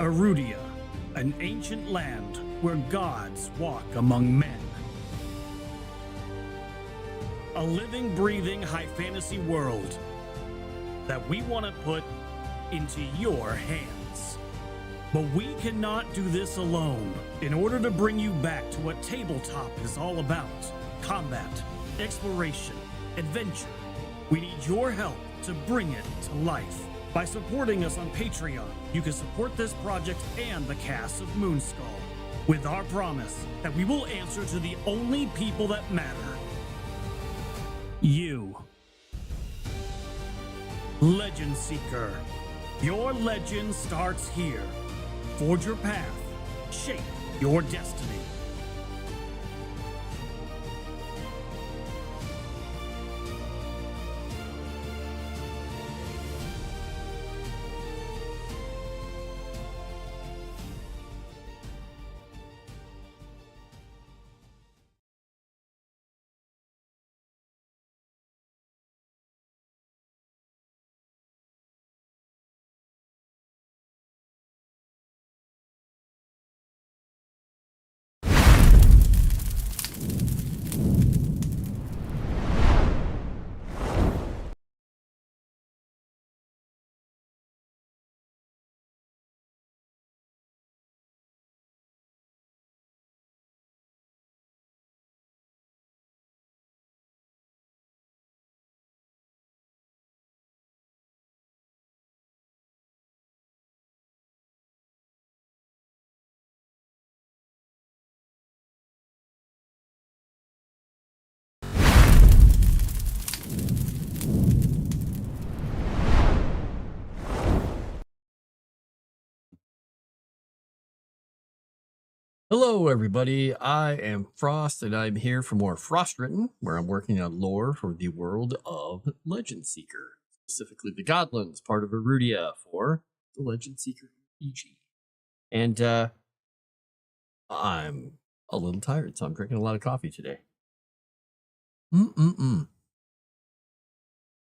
Erudia, an ancient land where gods walk among men. A living, breathing high fantasy world that we want to put into your hands. But we cannot do this alone. In order to bring you back to what tabletop is all about, combat, exploration, adventure, we need your help to bring it to life. By supporting us on Patreon, you can support this project and the cast of Moonskull, with our promise that we will answer to the only people that matter. You. Legend Seeker. Your legend starts here. Forge your path. Shape your destiny. Hello everybody, I am Frost and I'm here for more Froste Written, where I'm working on lore for the world of Legend Seeker, specifically the Godlands, part of Erudia for the Legend Seeker RPG. And I'm a little tired, so I'm drinking a lot of coffee today.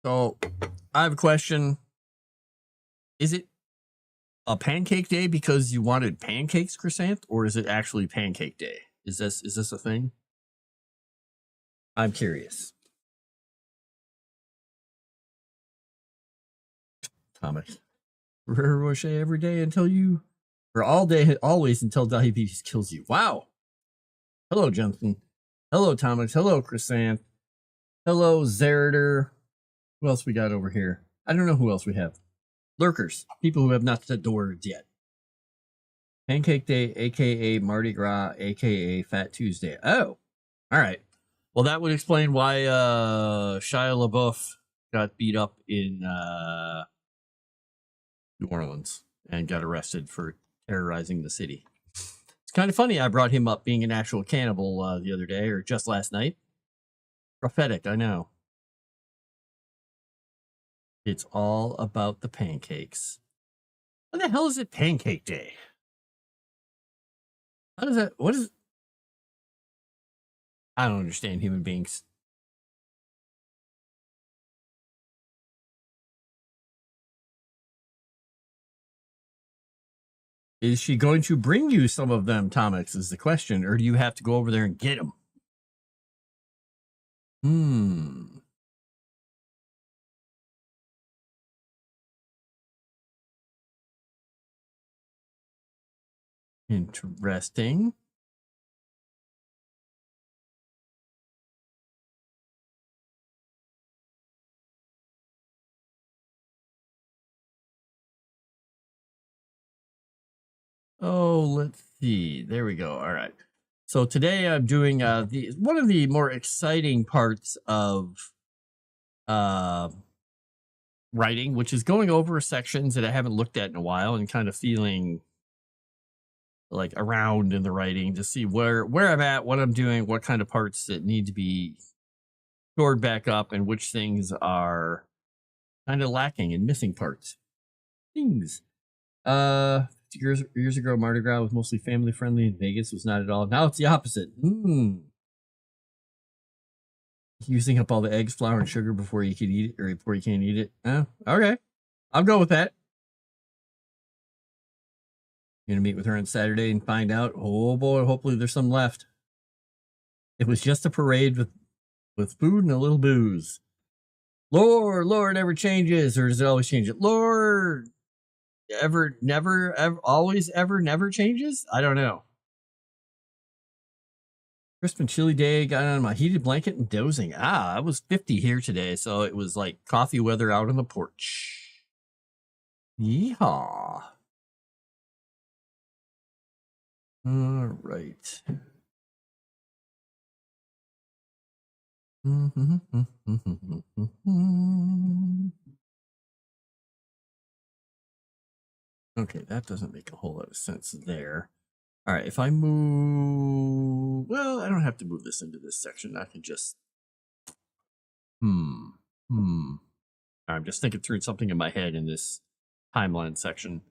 So, I have a question. Is it a pancake day because you wanted pancakes, Chrysanth, or is it actually pancake day? Is this a thing? I'm curious. Thomas. Roche every day until you, or all day, always until diabetes kills you. Wow. Hello, Johnson. Hello, Thomas. Hello, Chrysanth. Hello, Zerator. Who else we got over here? I don't know who else we have. Lurkers, people who have not said the words yet. Pancake Day, a.k.a. Mardi Gras, a.k.a. Fat Tuesday. Oh, all right. Well, that would explain why Shia LaBeouf got beat up in New Orleans and got arrested for terrorizing the city. It's kind of funny I brought him up being an actual cannibal the other day, or just last night. Prophetic, I know. It's all about the pancakes. What the hell is it Pancake Day? How does that, what is, I don't understand human beings. Is she going to bring you some of them, Thomas, is the question, or do you have to go over there and get them? Interesting. Oh, let's see. There we go. All right. So today I'm doing one of the more exciting parts of writing, which is going over sections that I haven't looked at in a while and kind of feeling like around in the writing to see where I'm at, what I'm doing, what kind of parts that need to be stored back up, and which things are kind of lacking and missing parts. Things. Years ago, Mardi Gras was mostly family friendly, and Vegas was not at all. Now it's the opposite. Using up all the eggs, flour, and sugar before you can eat it, or before you can't eat it. Okay, I'll go with that. Gonna meet with her on Saturday and find out. Oh boy, hopefully there's some left. It was just a parade with food and a little booze. Lore never changes, or does it always change? It lore ever, never, ever, always, ever, never changes? I don't know. Crisp and chilly day, got on my heated blanket and dozing. I was 50 here today, so it was like coffee weather out on the porch. Yeehaw. All right. Okay, that doesn't make a whole lot of sense there. All right, if I move... Well, I don't have to move this into this section. I can just... I'm just thinking through something in my head in this timeline section.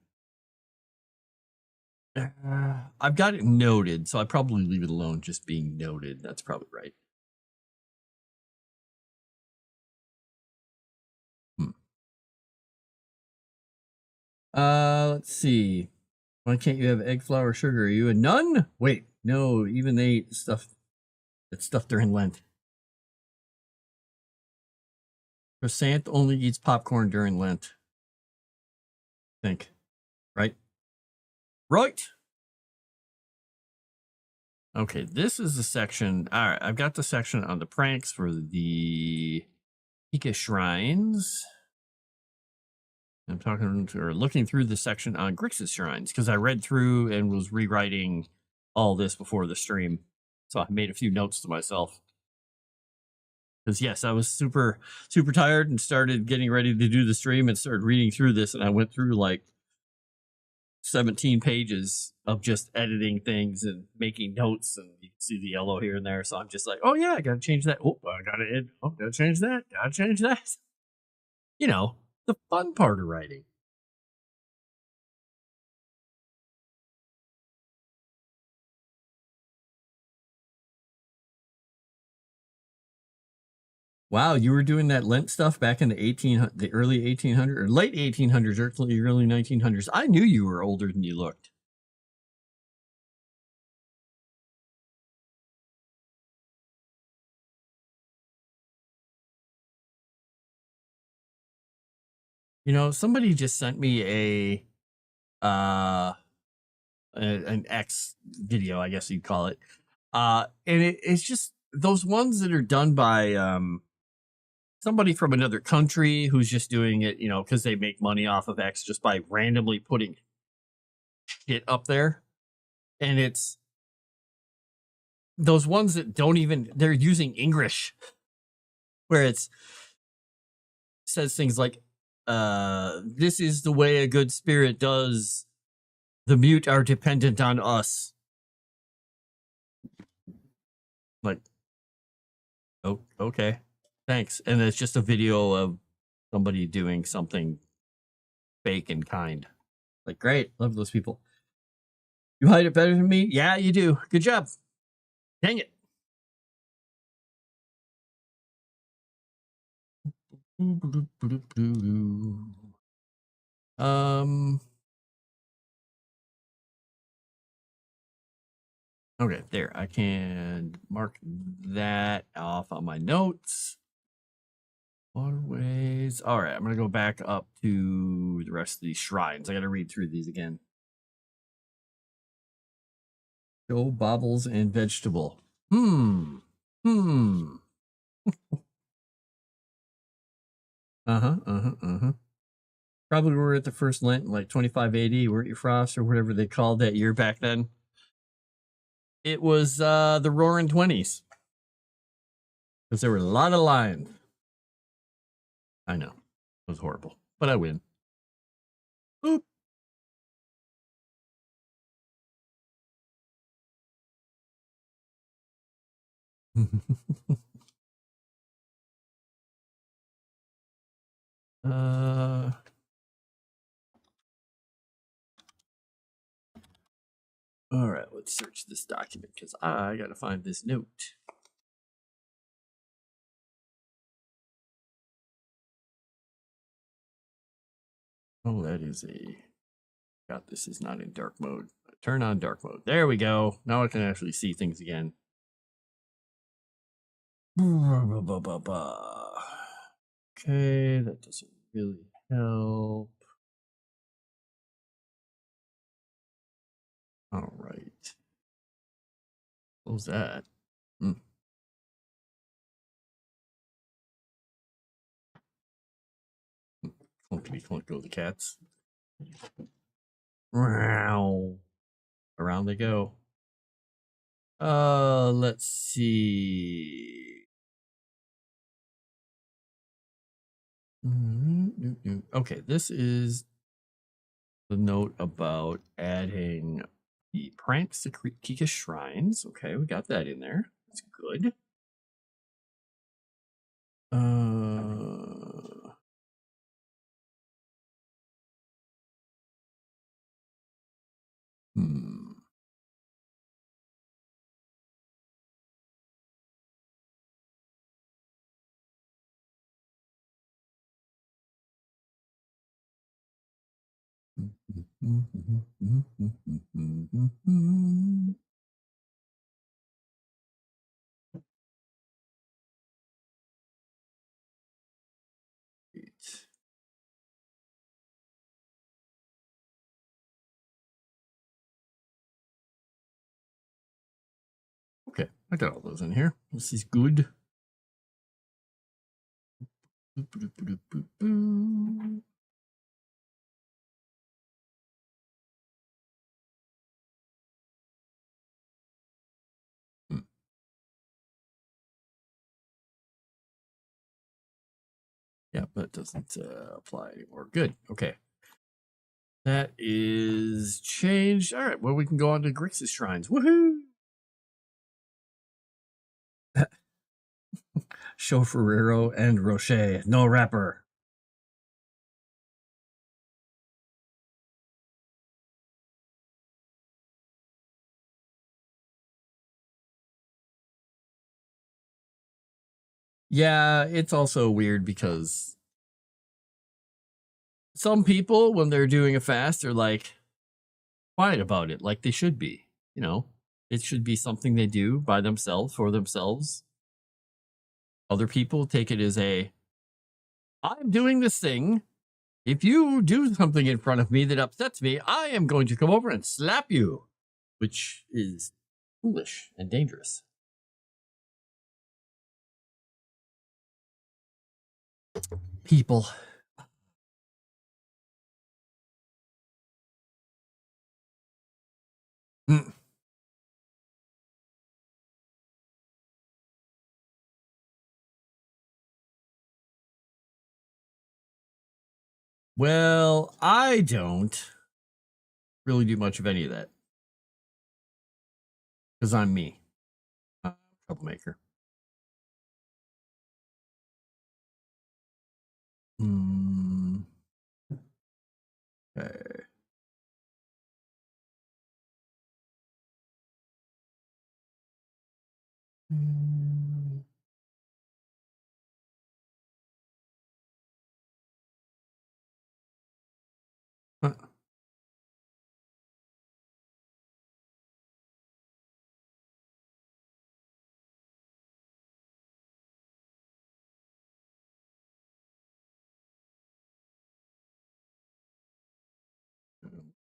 I've got it noted, so I probably leave it alone just being noted. That's probably right. Let's see. Why can't you have egg, flour, sugar? Are you a nun? Wait, no, even they eat stuff. It's stuff during Lent. Croissant only eats popcorn during Lent. I think. Right? Right! Okay, this is the section. All right, I've got the section on the pranks for the Pika shrines. I'm talking or looking through the section on Grixis shrines because I read through and was rewriting all this before the stream. So I made a few notes to myself. Because yes, I was super tired and started getting ready to do the stream and started reading through this, and I went through like 17 pages of just editing things and making notes, and you can see the yellow here and there. So I'm just like, oh yeah, I gotta change that. Oh, I gotta add. Oh, gotta change that. Gotta change that. You know, the fun part of writing. Wow, you were doing that Lent stuff back in the early 1800s or late 1800s, early 1900s. I knew you were older than you looked. You know, somebody just sent me an X video, I guess you'd call it. And it's just those ones that are done by somebody from another country who's just doing it, you know, because they make money off of X just by randomly putting shit up there. And it's those ones that don't even, they're using English where it's says things like, this is the way a good spirit does. The mute are dependent on us. Like, oh, okay, thanks. And it's just a video of somebody doing something fake and kind. Like, great, love those people. You hide it better than me? Yeah, you do. Good job. Dang it. Okay, there. I can mark that off on my notes. Waterways. All right, I'm gonna go back up to the rest of these shrines. I gotta read through these again. Show baubles and vegetable. Probably were at the first Lent, like 2580, weren't you, Frost, or whatever they called that year back then? It was the Roaring 20s. Because there were a lot of lions. I know. It was horrible. But I win. Oop. All right, let's search this document because I got to find this note. Oh, that is a God, this is not in dark mode. Turn on dark mode. There we go. Now I can actually see things again. Okay, that doesn't really help. All right. What was that? Clunkety clunk go the cats. Wow. Around they go. Let's see. Okay, this is the note about adding the pranks to Kika shrines. Okay, we got that in there. That's good. Hmm. Okay, I got all those in here. This is good. Yeah, but it doesn't apply anymore. Good. Okay. That is changed. All right. Well, we can go on to Grixis shrines. Woohoo! Show Ferrero and Rocher. No rapper. Yeah, it's also weird because some people, when they're doing a fast, are like quiet about it, like they should be. You know, it should be something they do by themselves for themselves. Other people take it as I'm doing this thing. If you do something in front of me that upsets me, I am going to come over and slap you, which is foolish and dangerous. People. Mm. Well, I don't really do much of any of that because I'm me. I'm a troublemaker. Okay. Huh.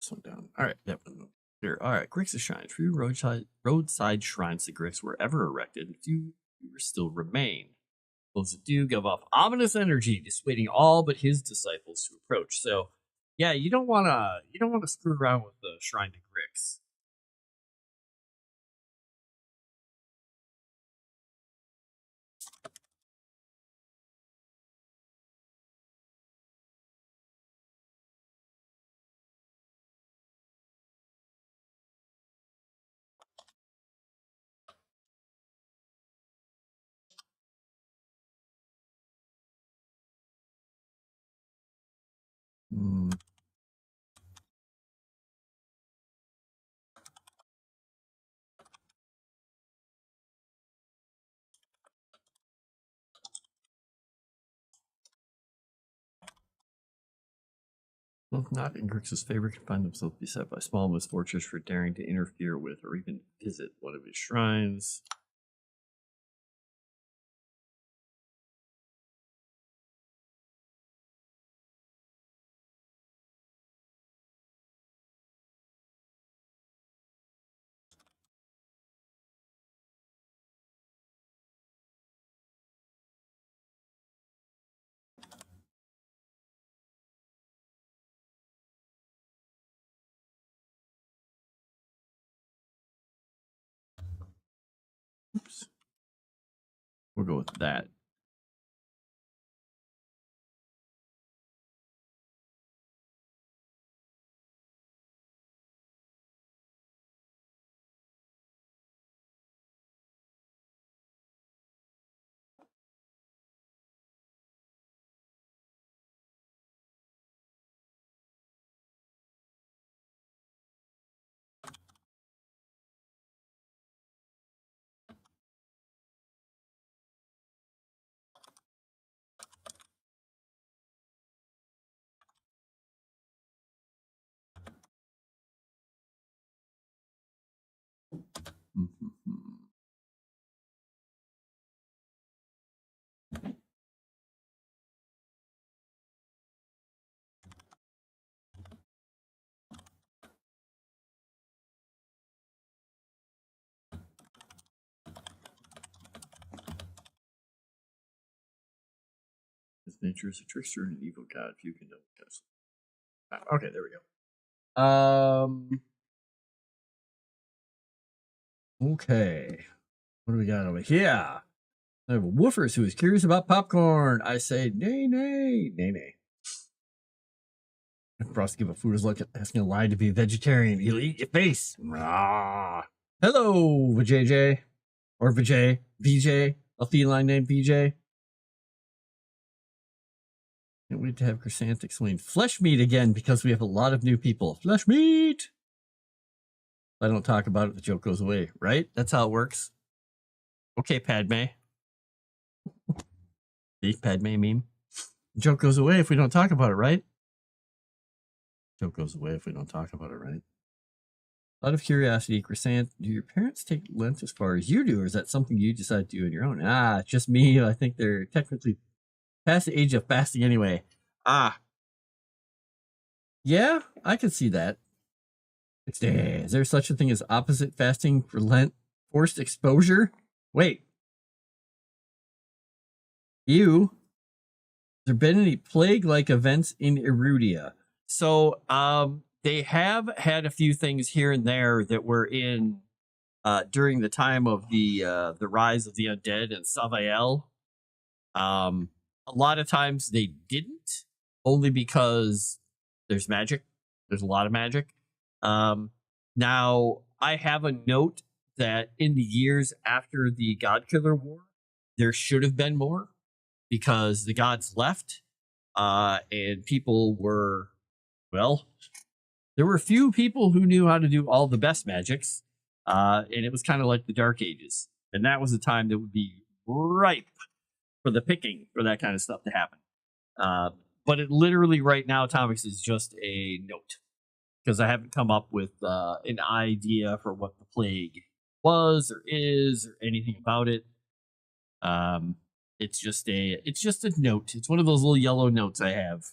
This one down. All right, that one here. All right, Grixis shrines. Few roadside shrines to Grix were ever erected. Few still remain. Those that do give off ominous energy, dissuading all but his disciples to approach. So, yeah, you don't want to screw around with the shrine to Grix. Mm. Both not and Grix's favorite can find themselves beset by small misfortunes for daring to interfere with or even visit one of his shrines. Oops. We'll go with that. His nature is a trickster and an evil god. Few can know it. Okay, there we go. Okay. What do we got over here? I have a woofers who is curious about popcorn. I say, nay, nay, nay, nay. If Frost give a food look at asking a lie to be a vegetarian, he'll eat your face. Rah. Hello, VJJ. Or Vijay. VJ. A feline named VJ. Can't wait to have Chrysant explain flesh meat again because we have a lot of new people. Flesh meat! If I don't talk about it, the joke goes away, right? That's how it works. Okay, Padme. The Padme meme. The joke goes away if we don't talk about it, right? The joke goes away if we don't talk about it, right? Out of curiosity, Chrysant, do your parents take Lent as far as you do, or is that something you decide to do on your own? Ah, it's just me. I think they're technically past the age of fasting anyway. Ah. Yeah, I can see that. Is there such a thing as opposite fasting for Lent? Forced exposure? Wait. Has there been any plague-like events in Erudia? So, they have had a few things here and there that were in during the time of the rise of the undead and Savael. A lot of times they didn't, only because there's magic. There's a lot of magic. Now, I have a note that in the years after the Godkiller War, there should have been more because the gods left and people were, well, there were few people who knew how to do all the best magics. And it was kind of like the Dark Ages. And that was a time that would be ripe for the picking for that kind of stuff to happen. But it literally right now, Atomics is just a note because I haven't come up with an idea for what the plague was or is or anything about it. It's just a note. It's one of those little yellow notes I have.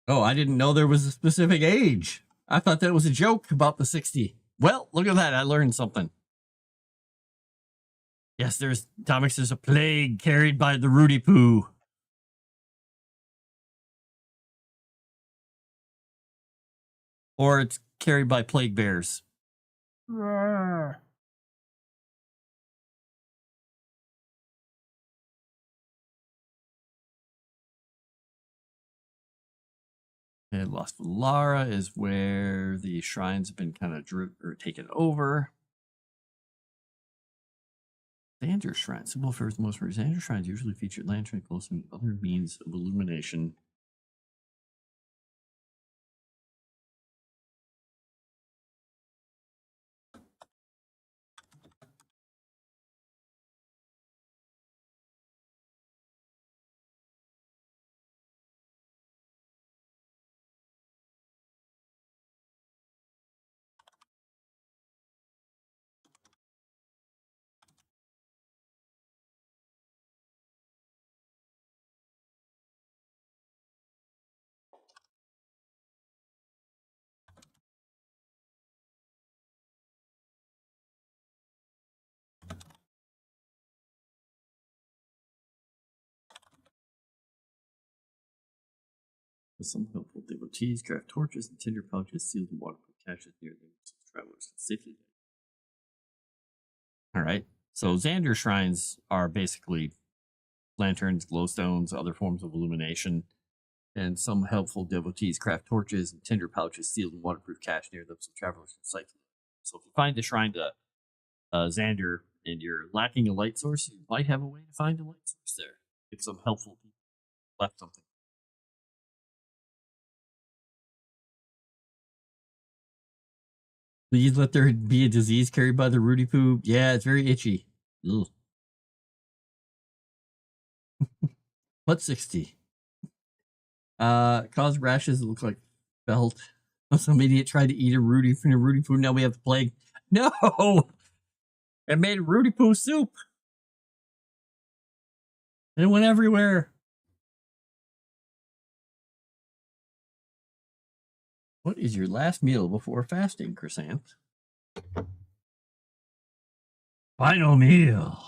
Oh, I didn't know there was a specific age. I thought that was a joke about the 60. Well, look at that. I learned something. Yes, there's a plague carried by the Rudy Poo. Or it's carried by plague bears. Rawr. And Lost Valara is where the shrines have been kind of taken over. Xander shrines. Symbol for the most part. Xander shrines usually feature lantern glows and other means of illumination. With some helpful devotees, craft torches and tinder pouches sealed in waterproof caches near them so travelers can safely. All right. So Xander shrines are basically lanterns, glowstones, other forms of illumination, and some helpful devotees craft torches and tinder pouches sealed in waterproof cache near them so travelers can safely. So if you find the shrine to Xander and you're lacking a light source, you might have a way to find a light source there. If some helpful people left something. Please let there be a disease carried by the Rudy poo. Yeah, it's very itchy. Ugh. What 60? Cause rashes that look like felt. Some idiot tried to eat a Rudy from a Rudy poo. Now we have the plague. No! It made Rudy poo soup. And it went everywhere. What is your last meal before fasting, Chrysanth? Final meal.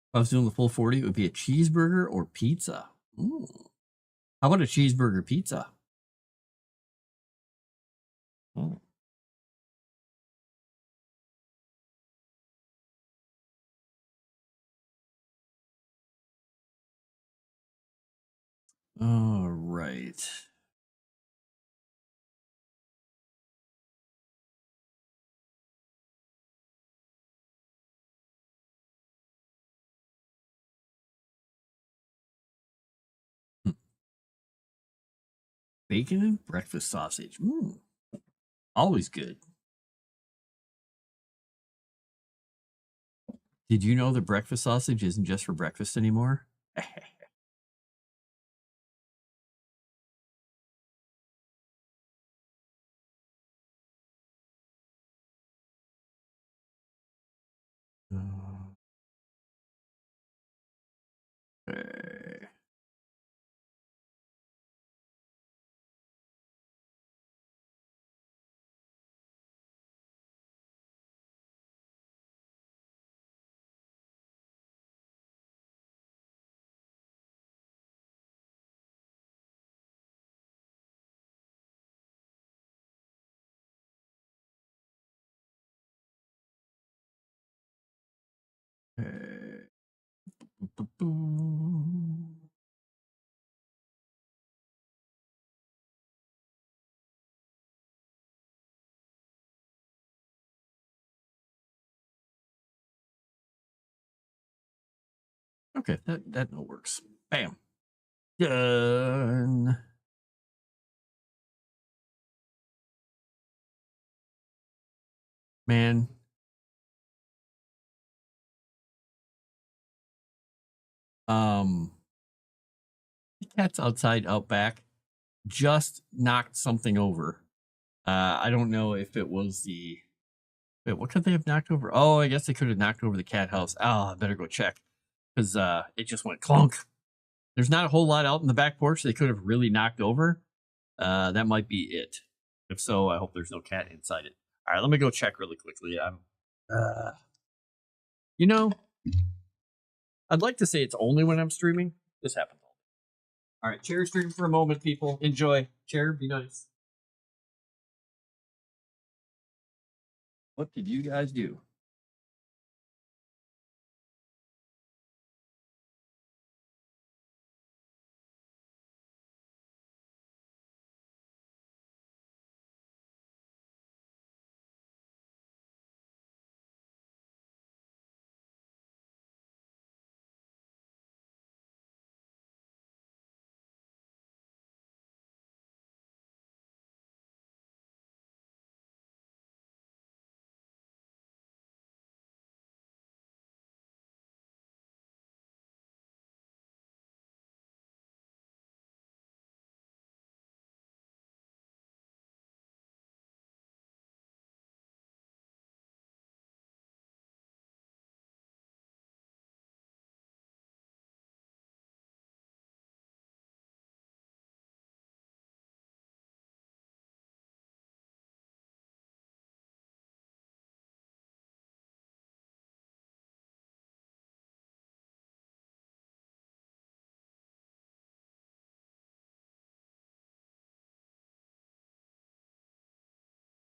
If I was doing the full 40, it would be a cheeseburger or pizza. Ooh. How about a cheeseburger pizza? Oh. All right. Bacon and breakfast sausage. Always good. Did you know that breakfast sausage isn't just for breakfast anymore? Okay. Okay. Okay, that no works. Bam. Done. Man. The cats outside out back just knocked something over. I don't know if it was the wait, what could they have knocked over? Oh, I guess they could have knocked over the cat house. Oh, I better go check. Because it just went clunk. There's not a whole lot out in the back porch they could have really knocked over. That might be it. If so, I hope there's no cat inside it. All right, let me go check really quickly. You know, I'd like to say it's only when I'm streaming. This happens all. All right, share stream for a moment, people. Enjoy. Share, be nice. What did you guys do?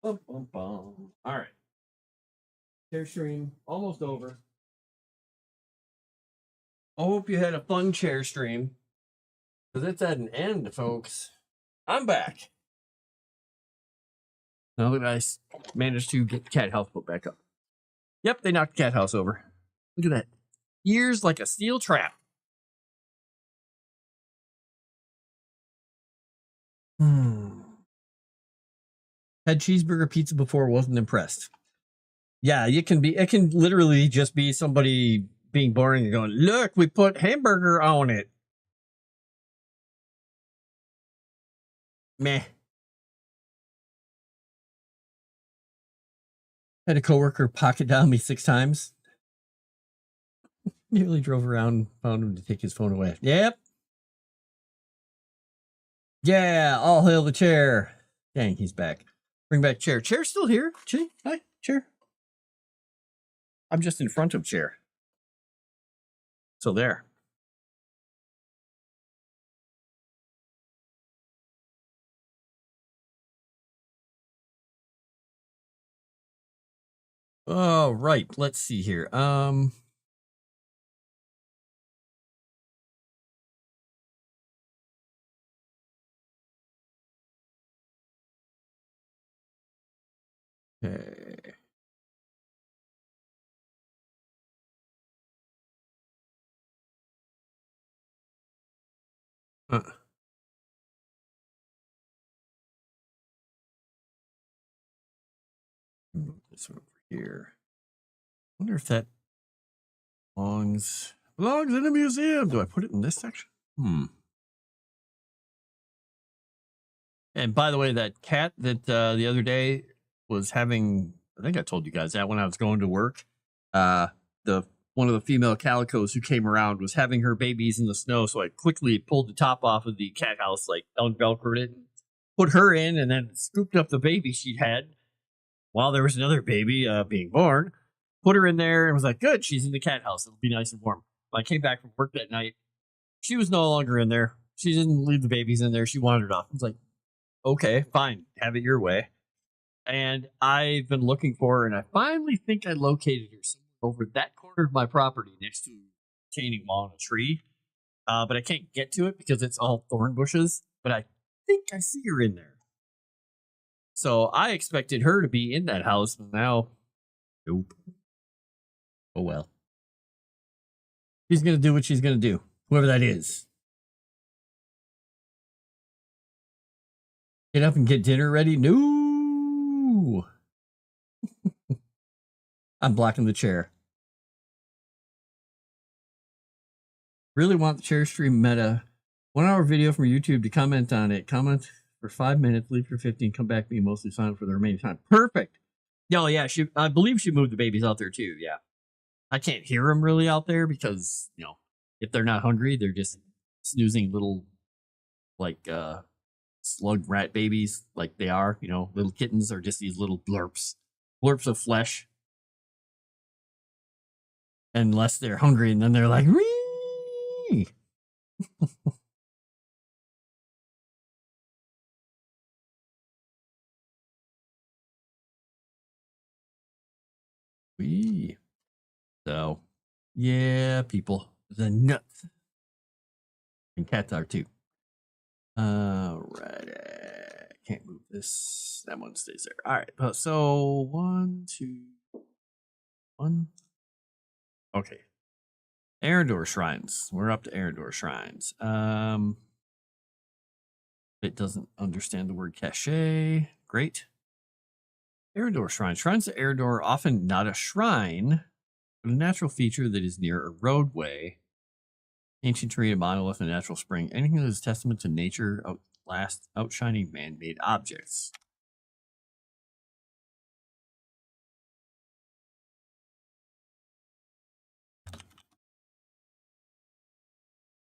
Bum, bum, bum. All right. Chair stream almost over. I hope you had a fun chair stream. Because it's at an end, folks. I'm back. Now that I managed to get the cat house put back up. Yep, they knocked the cat house over. Look at that. Ears like a steel trap. Had cheeseburger pizza before, wasn't impressed. Yeah, it can literally just be somebody being boring and going, look, we put hamburger on it. Meh. Had a coworker pocket dial me 6 times. Nearly drove around, found him to take his phone away. Yep. Yeah, all hail the chair. Dang, he's back. Bring back chair. Chair's still here. Hi, chair. I'm just in front of chair. So there. Oh, right. Let's see here. Okay. Move this over here. Wonder if that belongs in a museum. Do I put it in this section? And by the way, that cat that the other day was having, I think I told you guys that when I was going to work, the one of the female calicos who came around was having her babies in the snow. So I quickly pulled the top off of the cat house, like unvelcroed it, put her in, and then scooped up the baby she'd had while there was another baby being born. Put her in there and was like, good, she's in the cat house. It'll be nice and warm. When I came back from work that night, she was no longer in there. She didn't leave the babies in there. She wandered off. I was like, okay, fine, have it your way. And I've been looking for her, and I finally think I located her somewhere over that corner of my property next to a retaining wall and a tree. But I can't get to it because it's all thorn bushes. But I think I see her in there. So I expected her to be in that house, but now, nope. Oh well. She's going to do what she's going to do, whoever that is. Get up and get dinner ready? No. I'm blocking the chair. Really want the chair stream meta. 1 hour video from YouTube to comment on it. Comment for 5 minutes, leave for 15, come back, be mostly silent for the remaining time. Perfect. Oh, yeah, I believe she moved the babies out there too. Yeah. I can't hear them really out there because, if they're not hungry, they're just snoozing little, like, slug rat babies, like they are, little kittens are just these little blurps of flesh. Unless they're hungry, and then they're like, wee. Wee. So, yeah, people, the nuts. And cats are too. Right. Can't move this. That one stays there. All right. So 1, 2, 1. Okay. Erudia shrines. We're up to Erudia shrines. It doesn't understand the word cache. Great. Erudia shrine. Shrines to Erudia are often not a shrine, but a natural feature that is near a roadway. Ancient tree, a monolith, a natural spring. Anything that is testament to nature outshining man-made objects.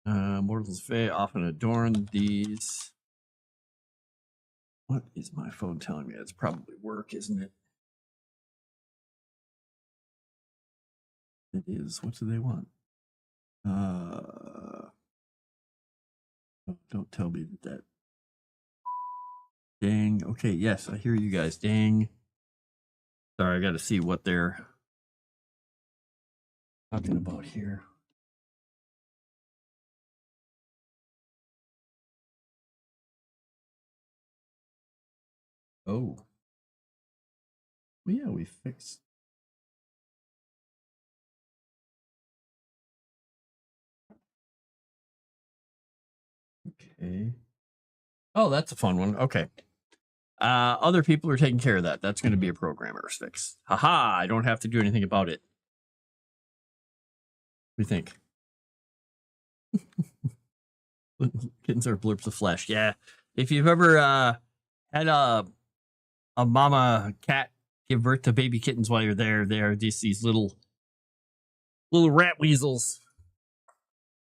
Mortals of Fae often adorn these. What is my phone telling me? It's probably work, isn't it? It is. What do they want? Don't tell me that Dang. Okay, yes, I hear you guys. Dang. Sorry, I got to see what they're talking about here. Oh. Well, yeah, we fixed. Okay. Oh, that's a fun one. Okay. Other people are taking care of that. That's going to be a programmer's fix. Haha, I don't have to do anything about it. What do you think? Kittens are blurps of flesh. Yeah. If you've ever had a mama cat give birth to baby kittens while you're there, they are just these little rat weasels.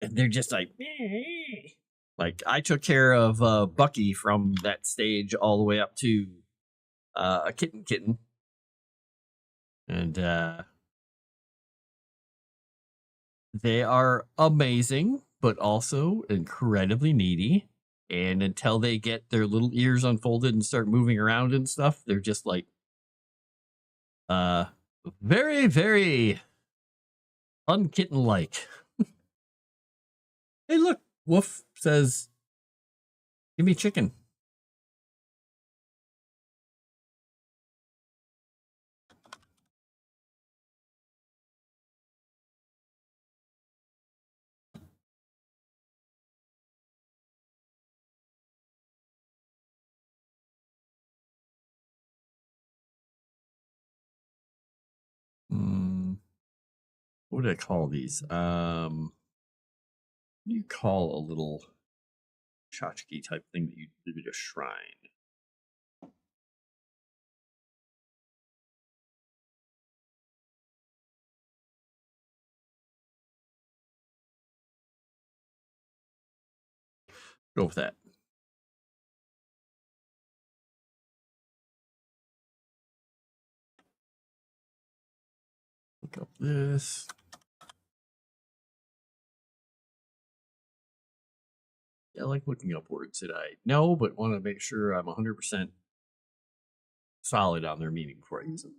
And they're just like, meh. Like I took care of Bucky from that stage all the way up to a kitten. And they are amazing, but also incredibly needy. And until they get their little ears unfolded and start moving around and stuff, they're just like very, very unkitten like. Hey, look, Woof says, give me chicken. What do I call these? What do you call a little tchotchke type thing that you leave at a shrine? Go with that. Look up this. Yeah, I like looking up words that I know, but want to make sure I'm 100% solid on their meaning before I use them.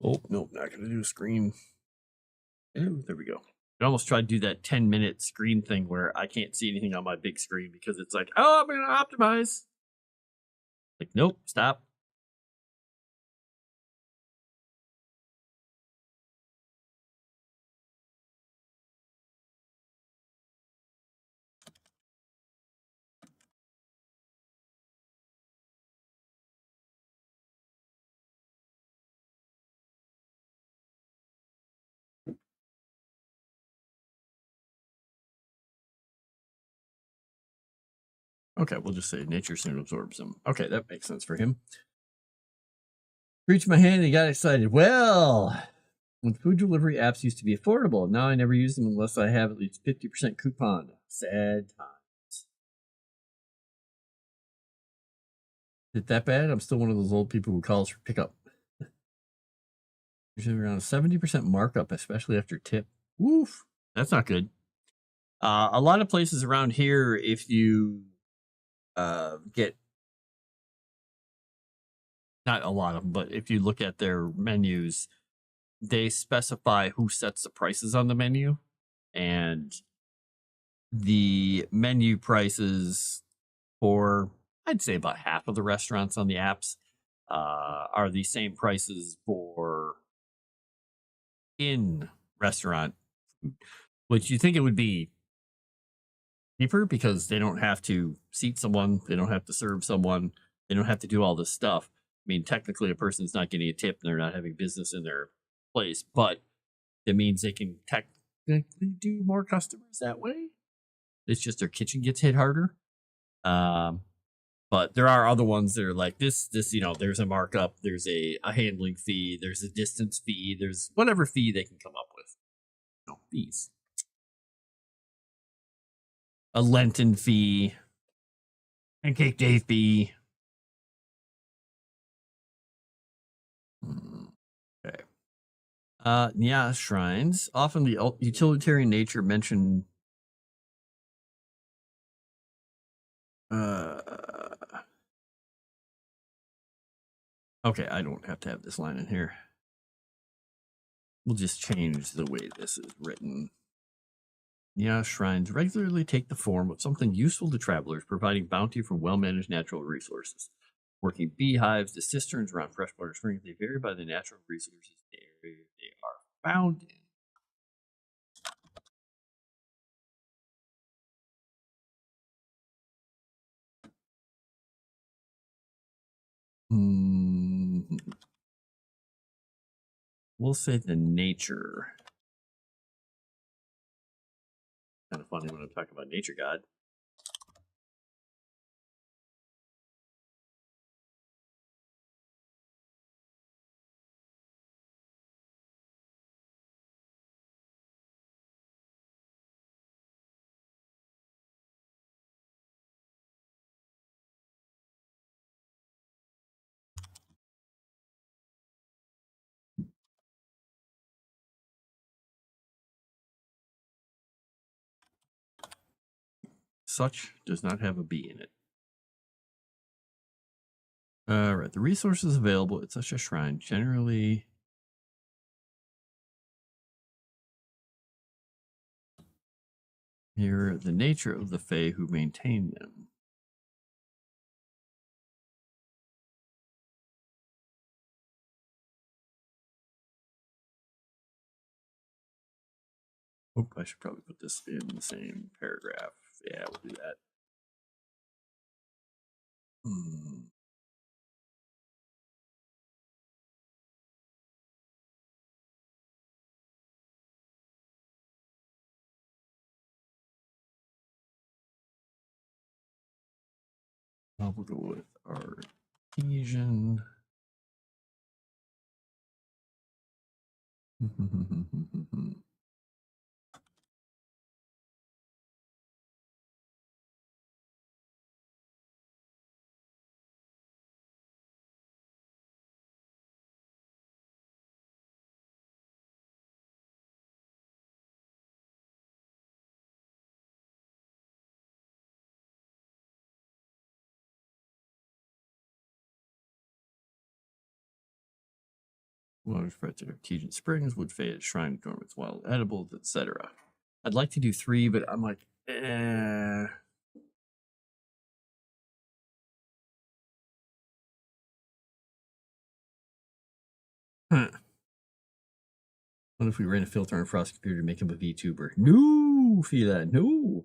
Oh, nope, not going to do a screen. Oh, there we go. I almost tried to do that 10-minute screen thing where I can't see anything on my big screen because it's like, oh, I'm going to optimize. Like, nope, stop. Okay, we'll just say nature soon absorbs them. Okay, that makes sense for him. Reached my hand and got excited. Well, when food delivery apps used to be affordable, now I never use them unless I have at least 50% coupon. Sad times. Is it that bad? I'm still one of those old people who calls for pickup. Usually around a 70% markup, especially after tip. Woof. That's not good. A lot of places around here, if you get, not a lot of them, but if you look at their menus, they specify who sets the prices on the menu. And the menu prices for, I'd say about half of the restaurants on the apps are the same prices for in restaurant, which you think it would be cheaper because they don't have to seat someone, they don't have to serve someone, they don't have to do all this stuff. I mean, technically, a person's not getting a tip and they're not having business in their place, but it means they can technically do more customers that way. It's just their kitchen gets hit harder. But But there are other ones that are like this, there's a markup, there's a handling fee, there's a distance fee, there's whatever fee they can come up with. Fees. A Lenten fee, Pancake Day fee. Okay. Yeah, shrines. Often the utilitarian nature mentioned. Okay, I don't have to have this line in here. We'll just change the way this is written. Yeah, shrines regularly take the form of something useful to travelers, providing bounty from well-managed natural resources. Working beehives to cisterns around freshwater springs, they vary by the natural resources they are found in. We'll say the nature. Kind of funny when I'm talking about nature god. Such does not have a B in it. Right, the resources available at such a shrine generally mirror the nature of the Fae who maintain them. Oh, I should probably put this in the same paragraph. Yeah, we'll do that. We'll go with artesian. Water spreads at artesian springs, wood fade, shrine dormants, wild edibles, etc. I'd like to do 3, but I'm like, What if we ran a filter on Frost computer to make him a VTuber? No, Fila, no.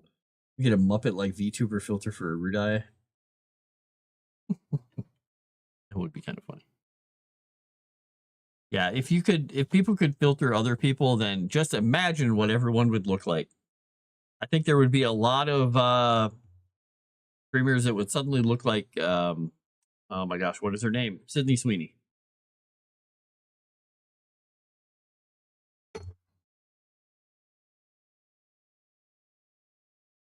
We get a Muppet like VTuber filter for Erudia. That would be kind of funny. Yeah, if people could filter other people, then just imagine what everyone would look like. I think there would be a lot of streamers that would suddenly look like, oh my gosh, what is her name? Sydney Sweeney.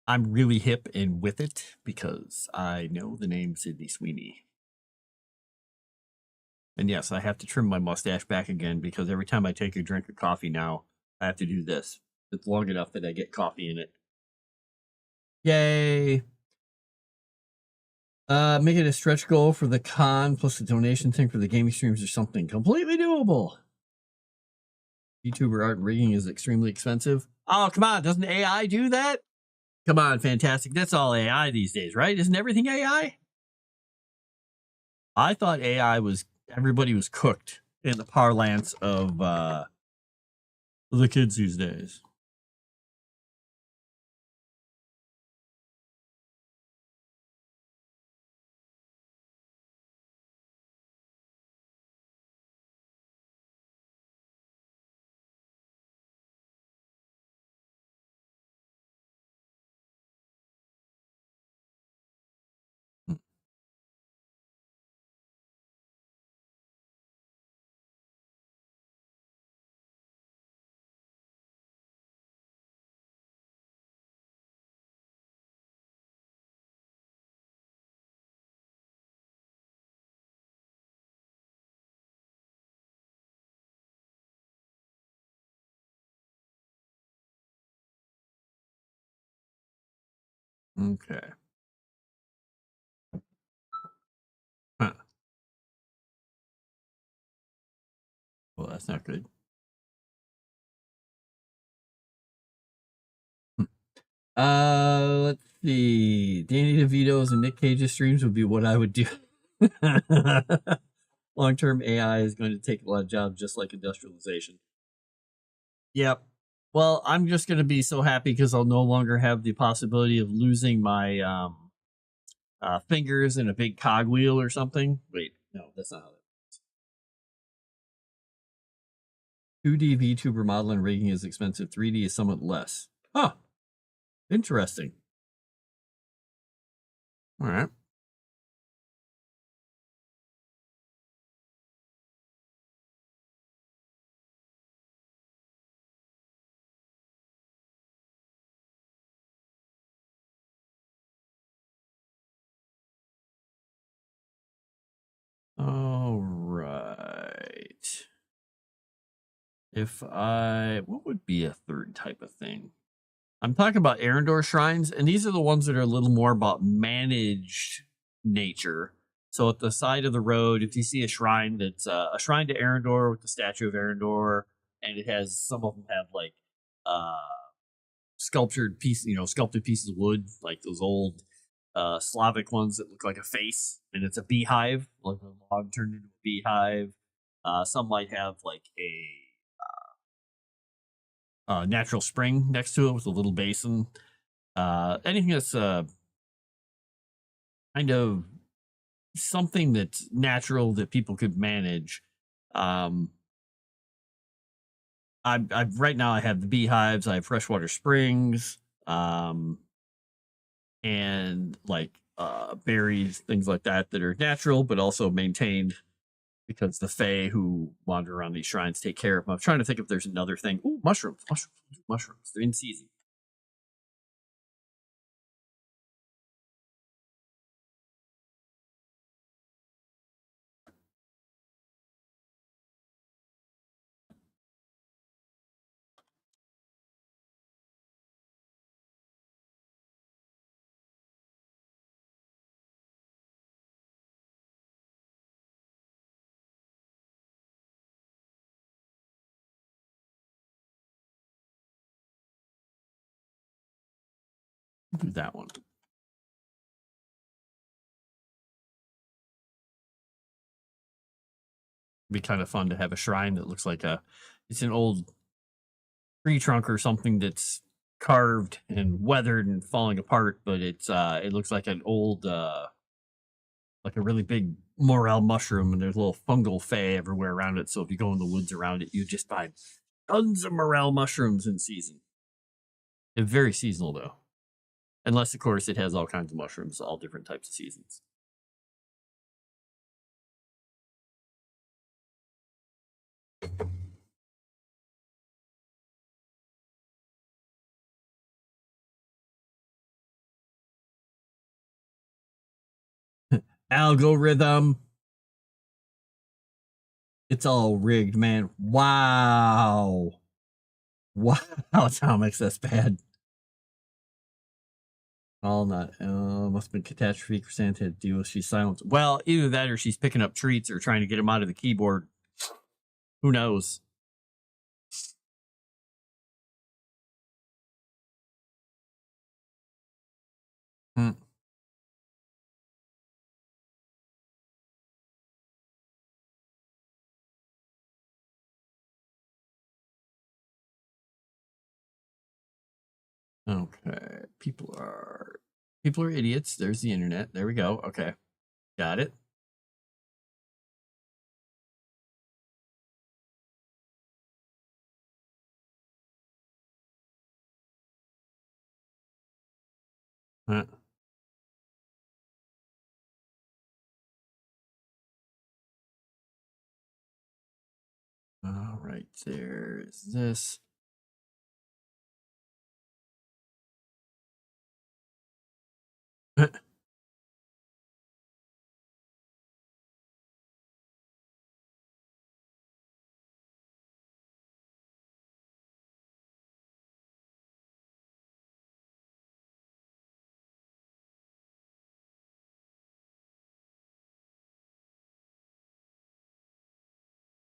I'm really hip and with it because I know the name Sydney Sweeney. And yes, I have to trim my mustache back again because every time I take a drink of coffee now, I have to do this. It's long enough that I get coffee in it. Yay! Make it a stretch goal for the con plus the donation thing for the gaming streams or something completely doable. YouTuber art and rigging is extremely expensive. Oh, come on. Doesn't AI do that? Come on, fantastic. That's all AI these days, right? Isn't everything AI? I thought AI was everybody was cooked in the parlance of the kids these days. Okay. Huh. Well, that's not good. Let's see. Danny DeVito's and Nick Cage's streams would be what I would do. Long-term AI is going to take a lot of jobs, just like industrialization. Yep. Well, I'm just going to be so happy because I'll no longer have the possibility of losing my fingers in a big cogwheel or something. Wait, no, that's not how that. 2D VTuber model and rigging is expensive. 3D is somewhat less. Huh. Interesting. All right. All right. What would be a third type of thing? I'm talking about Arendor shrines, and these are the ones that are a little more about managed nature. So at the side of the road, if you see a shrine that's a shrine to Arendor with the statue of Arendor, and it has some of them have like uh sculptured sculpted pieces of wood, like those old Slavic ones that look like a face, and it's a beehive, like a log turned into a beehive. Some might have like a natural spring next to it with a little basin. Anything that's kind of something that's natural that people could manage. Um, I've right now I have the beehives, I have freshwater springs, um, and like berries, things like that that are natural but also maintained because the Fae who wander around these shrines take care of them. I'm trying to think if there's another thing. Ooh, mushrooms. They're in season. Do that one. Be kind of fun to have a shrine that looks like it's an old tree trunk or something that's carved and weathered and falling apart, but it looks like an old like a really big morel mushroom, and there's little fungal Fae everywhere around it. So if you go in the woods around it, you just find tons of morel mushrooms in season. It's very seasonal though. Unless of course it has all kinds of mushrooms, all different types of seasons. Algorithm. It's all rigged, man. Wow. Wow, Atomics, that's bad. All not. Must have been catastrophe. Chrysanthemum had to deal with. She's silent. Well, either that or she's picking up treats or trying to get them out of the keyboard. Who knows? Hmm. Okay. People are idiots. There's the internet. There we go. Okay. Got it. Huh. All right. There's this.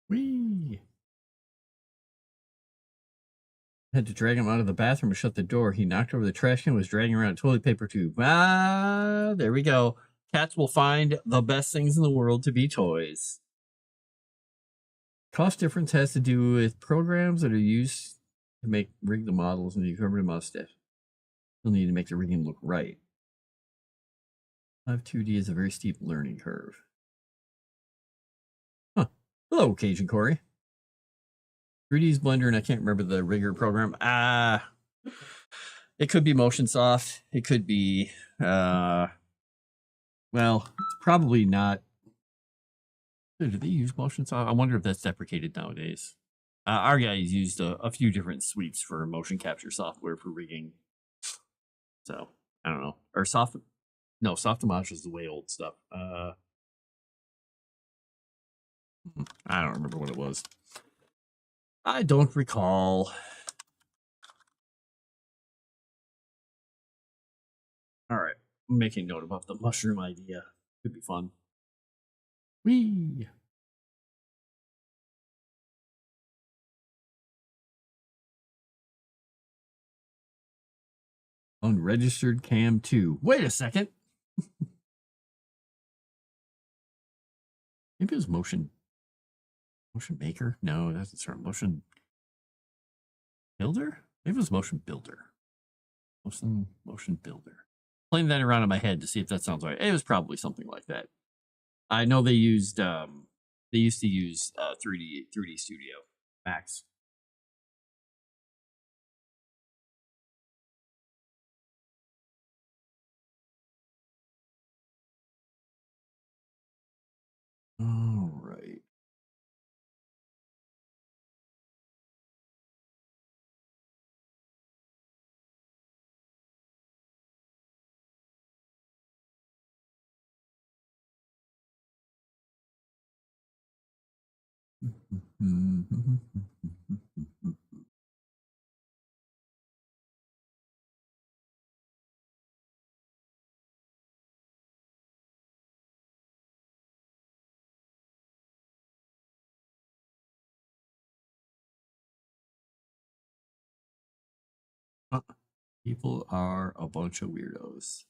Whee! Had to drag him out of the bathroom and shut the door. He knocked over the trash can and was dragging around a toilet paper tube. Ah, there we go. Cats will find the best things in the world to be toys. Cost difference has to do with programs that are used to rig the models and the determined amount of stuff. You'll need to make the rigging look right. 2D is a very steep learning curve. Huh. Hello, Cajun Corey. 3D's Blender, and I can't remember the rigger program. It could be Motion Soft. It could be, well, it's probably not. Do they use Motion Soft? I wonder if that's deprecated nowadays. Our guys used a few different suites for motion capture software for rigging. So, I don't know. Or Softimage is the way old stuff. I don't remember what it was. I don't recall. All right. I'm making note about the mushroom idea. Could be fun. Whee! Unregistered cam 2. Wait a second. Maybe it was motion maker. No, that's the term. Motion builder. Maybe it was motion builder. Motion builder. Playing that around in my head to see if that sounds right. It was probably something like that. I know they used to use 3D Studio Max. All right. People are a bunch of weirdos.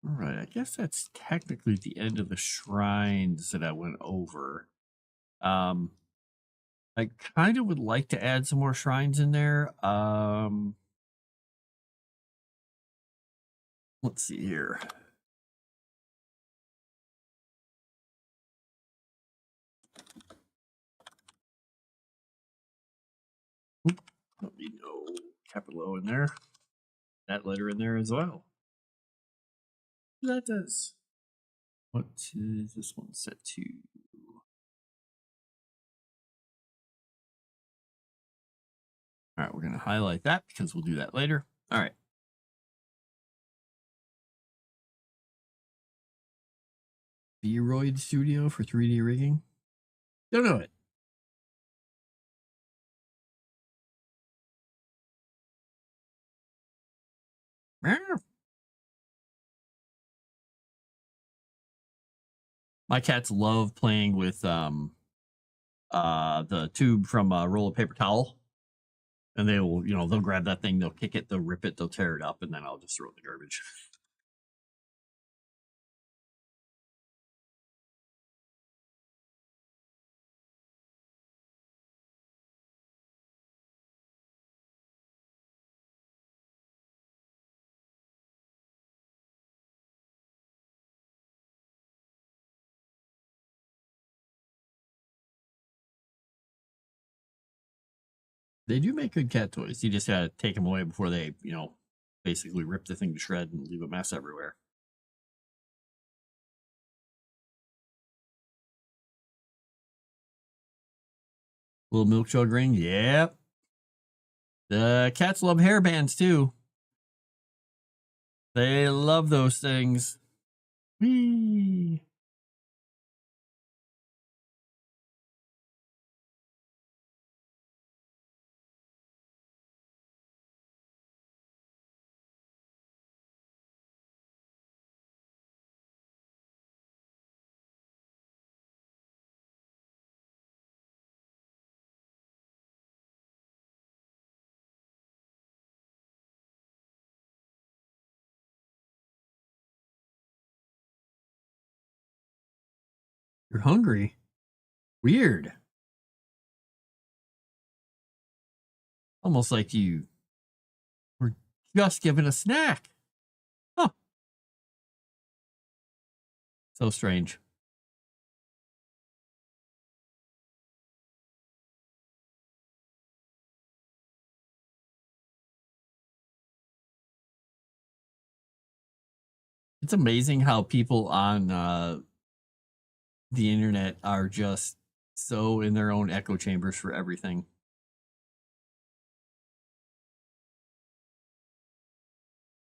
All right, I guess that's technically the end of the shrines that I went over. I kind of would like to add some more shrines in there. Let's see here. Let me know capital O in there. That letter in there as well. That does. What is this one set to? All right, we're going to highlight that because we'll do that later. All right. Vroid Studio for 3D rigging. Don't know it. My cats love playing with the tube from Roll of Paper Towel. And they will, they'll grab that thing, they'll kick it, they'll rip it, they'll tear it up, and then I'll just throw it in the garbage. They do make good cat toys. You just gotta take them away before they, basically rip the thing to shred and leave a mess everywhere. Little milk jug ring, yep. The cats love hair bands too. They love those things. Whee! You're hungry? Weird. Almost like you were just given a snack. Huh. So strange. It's amazing how people on the internet are just so in their own echo chambers for everything.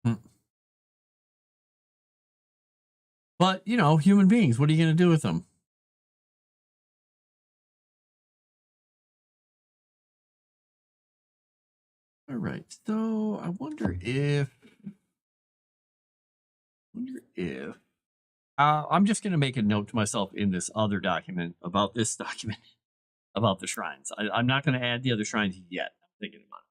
Hmm. But, you know, human beings, what are you going to do with them? All right. So I wonder if I'm just going to make a note to myself in this other document about this document about the shrines. I'm not going to add the other shrines yet. I'm thinking about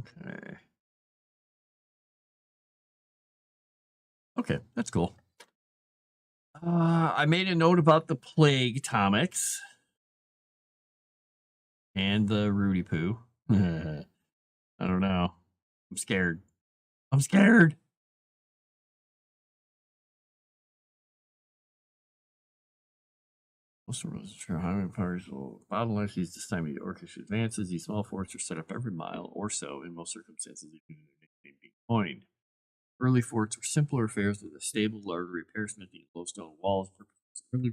it. Okay. Okay, that's cool. I made a note about the plague tomics and the Rudy Poo. I don't know. I'm scared. I'm scared. Most of those highway powers will bottleneck these this time of the orchestra advances. These small forts are set up every mile or so in most circumstances, leaving their nickname being coined. Early forts were simpler affairs with a stable, large repair smithy and low stone walls. Early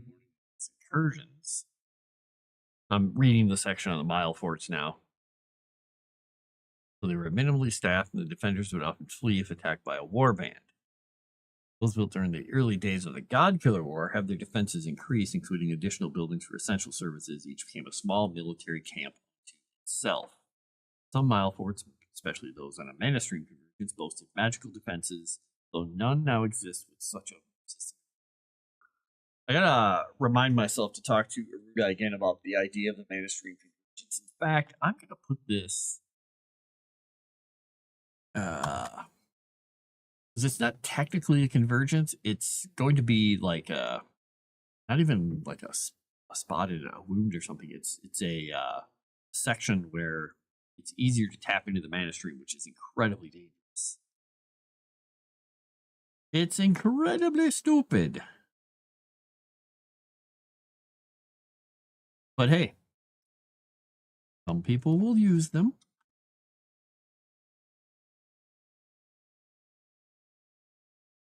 incursions. I'm reading the section on the mile forts now. So they were minimally staffed, and the defenders would often flee if attacked by a warband. Those built during the early days of the God Killer War have their defenses increased, including additional buildings for essential services. Each became a small military camp to itself. Some mile forts, especially those on a mana stream convergence, boasted magical defenses, though none now exist with such a system. I gotta remind myself to talk to Erudia again about the idea of the mana stream convergence. In fact, I'm gonna put this because it's not technically a convergence. It's going to be like a not even like a spotted a wound or something. It's a section where it's easier to tap into the mana stream, which is incredibly dangerous. It's incredibly stupid. But hey, some people will use them.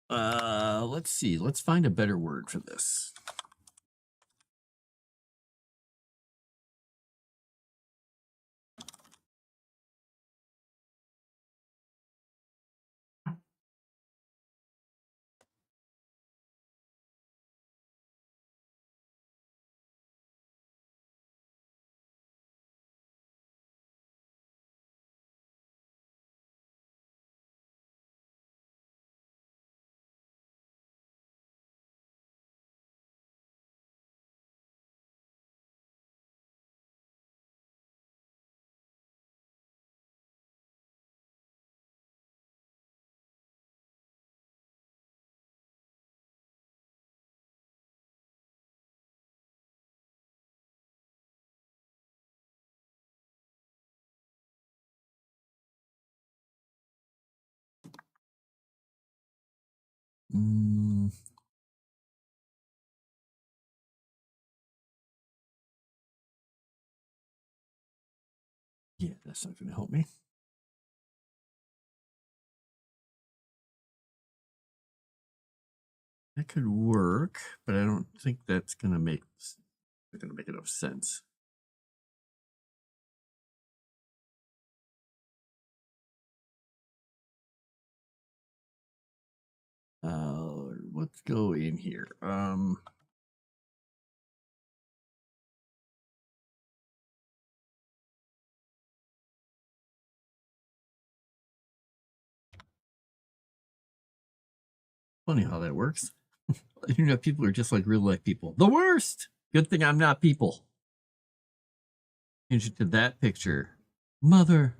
Let's see. Let's find a better word for this. Mm, yeah, that's not going to help me. That could work, but I don't think that's going to make enough sense. Let's go in here. Funny how that works. You know, people are just like real life people. The worst. Good thing I'm not people. Change it to that picture. Mother,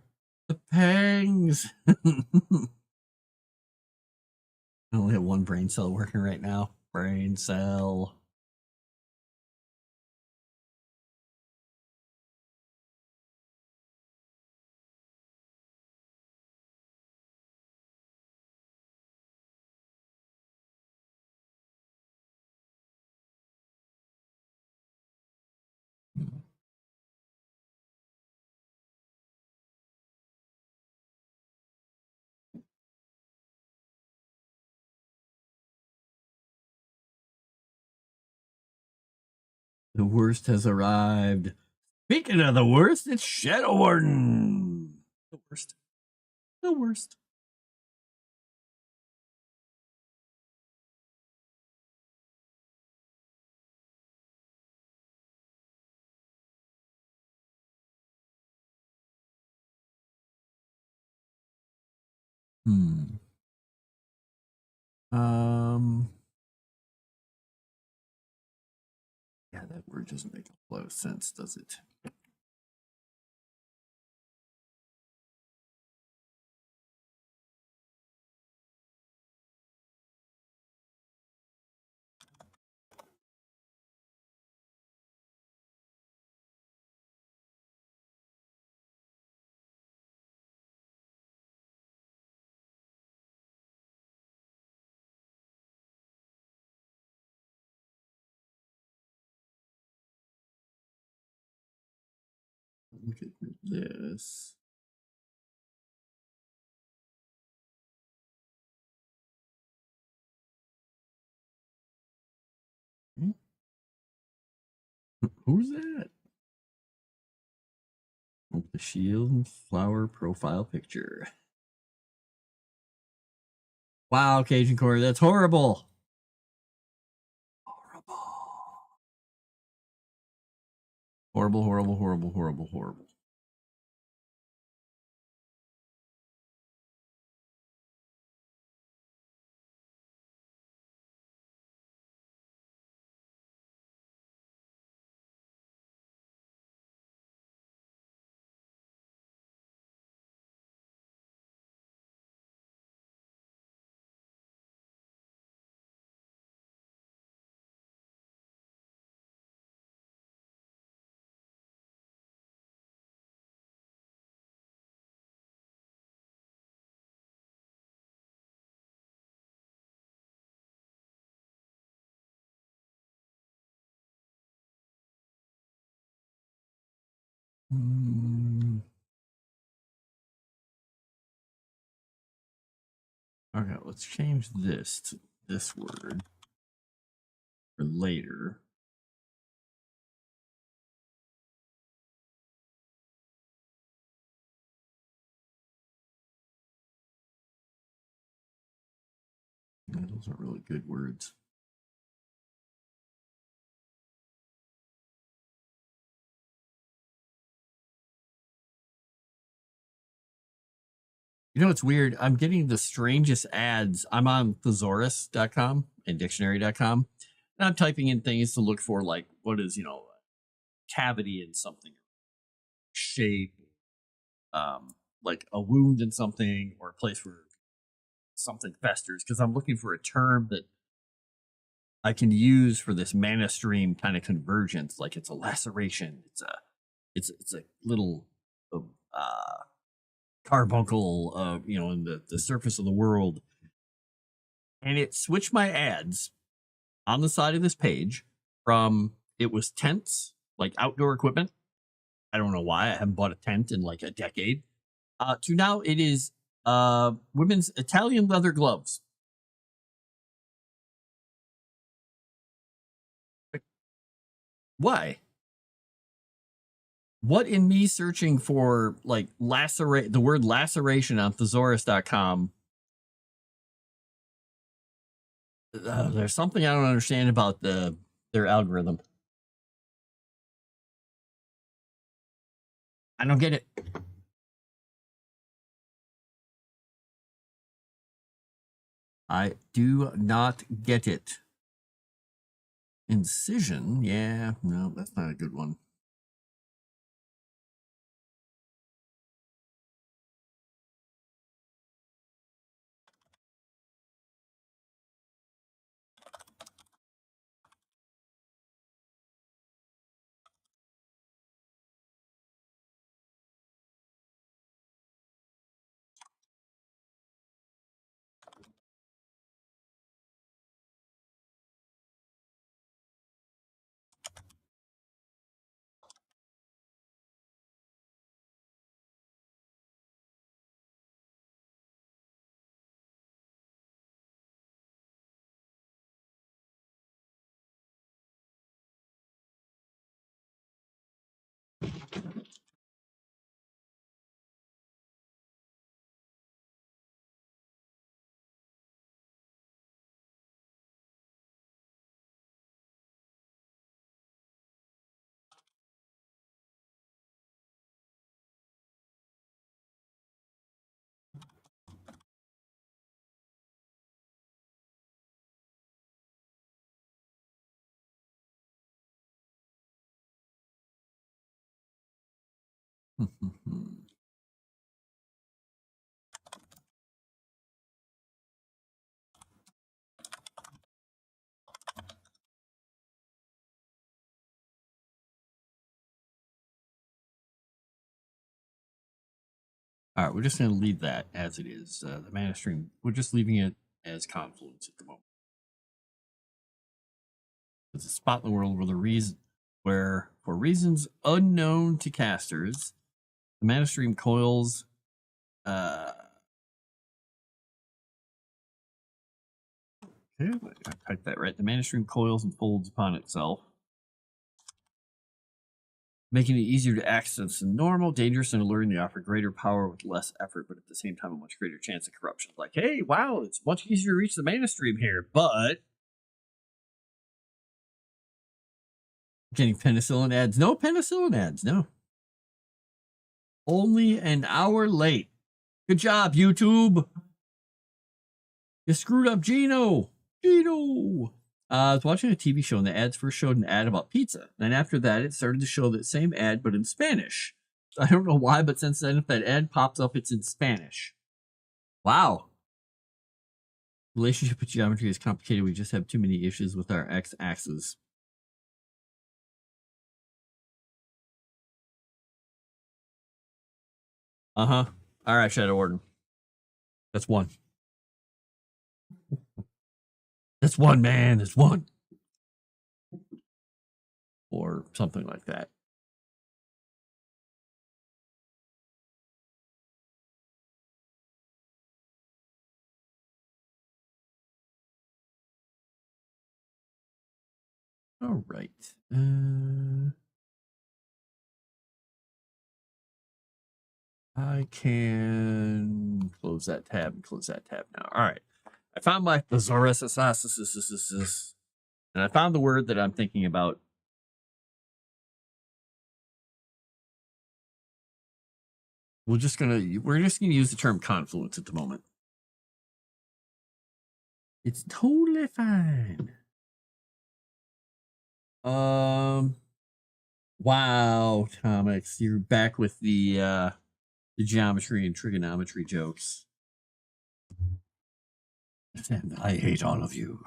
the pangs. I only have one brain cell working right now. Brain cell. The worst has arrived. Speaking of the worst, it's Shadow Warden. The worst. The worst. Hmm. Yeah, that word doesn't make a lot of sense, does it? Look at this. Who's that? Oh, the shield and flower profile picture. Wow, Cajun Corey, that's horrible. Horrible. Horrible, horrible, horrible, horrible, horrible. Okay, let's change this to this word for later. Yeah, those are really good words. You know, it's weird. I'm getting the strangest ads. I'm on thesaurus.com and dictionary.com. And I'm typing in things to look for, like, what is, cavity in something, shape, like a wound in something, or a place where something festers. Because I'm looking for a term that I can use for this mana stream kind of convergence. Like it's a laceration. It's a little carbuncle, in the surface of the world. And it switched my ads on the side of this page from it was tents, like outdoor equipment. I don't know why I haven't bought a tent in like a decade. To now it is women's Italian leather gloves. Why? What in me searching for like lacerate the word laceration on thesaurus.com? There's something I don't understand about their algorithm. I don't get it. I do not get it. Incision? Yeah, no, that's not a good one. All right, we're just going to leave that as it is. The mana stream, we're just leaving it as confluence at the moment. It's a spot in the world where, for reasons unknown to casters, the mana stream coils. Okay, I typed that right. The mana stream coils and folds upon itself, making it easier to access than normal, dangerous, and alluring. They offer greater power with less effort, but at the same time, a much greater chance of corruption. Like, hey, wow, it's much easier to reach the mana stream here, but getting penicillin ads. No penicillin ads, no. Only an hour late. Good job, YouTube. You screwed up Gino. Gino. I was watching a TV show and the ads first showed an ad about pizza. Then after that, it started to show that same ad, but in Spanish. I don't know why, but since then, if that ad pops up, it's in Spanish. Wow. Relationship with geometry is complicated. We just have too many issues with our x-axis. Uh-huh. All right, Shadow Warden. That's one. That's one, man. That's one. Or something like that. All right. I can close that tab and close that tab now. All right. I found my thesaurus, and I found the word that I'm thinking about. We're just gonna use the term confluence at the moment. It's totally fine. Wow, comics, you're back with the geometry and trigonometry jokes. And I hate all of you.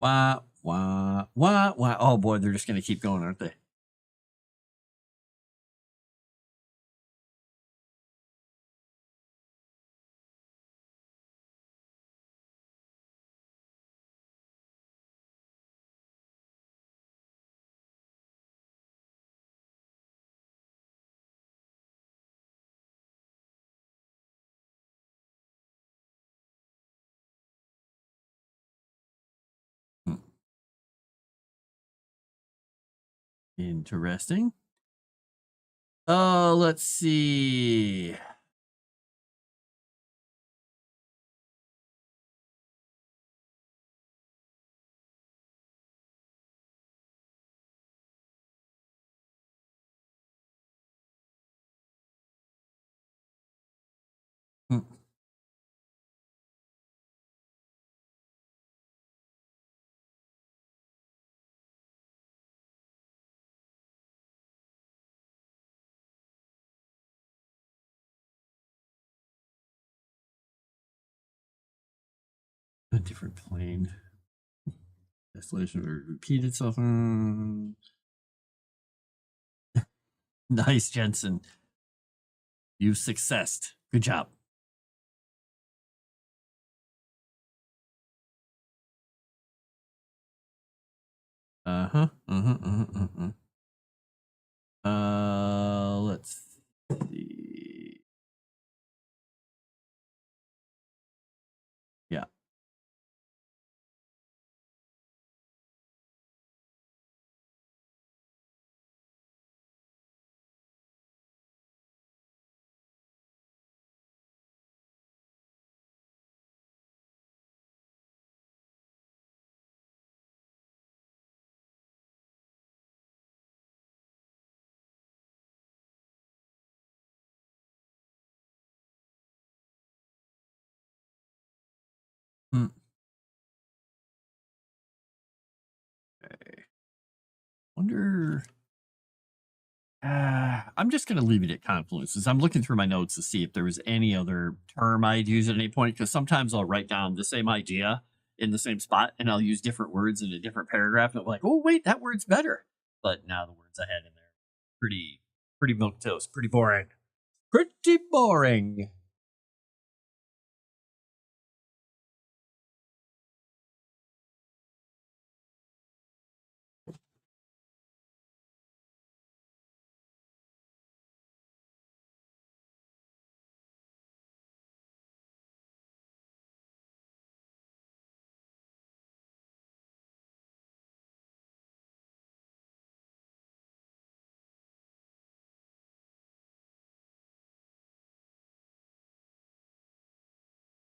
Wah, wah, wah, wah. Oh boy, they're just gonna keep going, aren't they? Interesting. Oh, let's see. Hmm. A different plane. Desolation will repeat itself. Nice, Jensen. You've successed. Good job. Let's see. Yeah. Okay. Wonder. I'm just going to leave it at confluences. I'm looking through my notes to see if there was any other term I'd use at any point, because sometimes I'll write down the same idea in the same spot and I'll use different words in a different paragraph. And I'm like, oh, wait, that word's better. But now the words I had in there, pretty milquetoast, pretty boring. Pretty boring.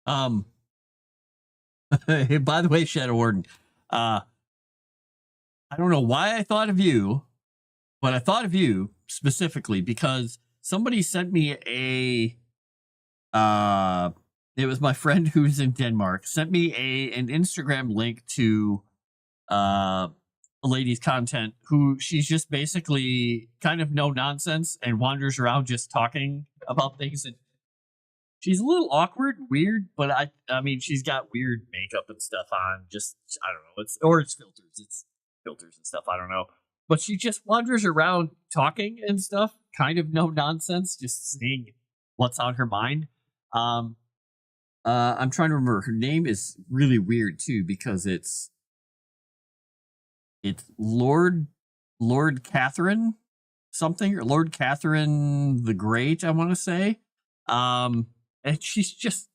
By the way, Shadow Warden, I don't know why I thought of you, but I thought of you specifically because somebody sent me it was my friend who's in Denmark, sent me an Instagram link to a lady's content who she's just basically kind of no nonsense and wanders around just talking about things, and she's a little awkward, weird, but I mean she's got weird makeup and stuff on. Just I don't know. It's filters and stuff. I don't know. But she just wanders around talking and stuff, kind of no nonsense, just saying what's on her mind. I'm trying to remember. Her name is really weird too because it's Lord Catherine something, or Lord Catherine the Great, I want to say. And he's just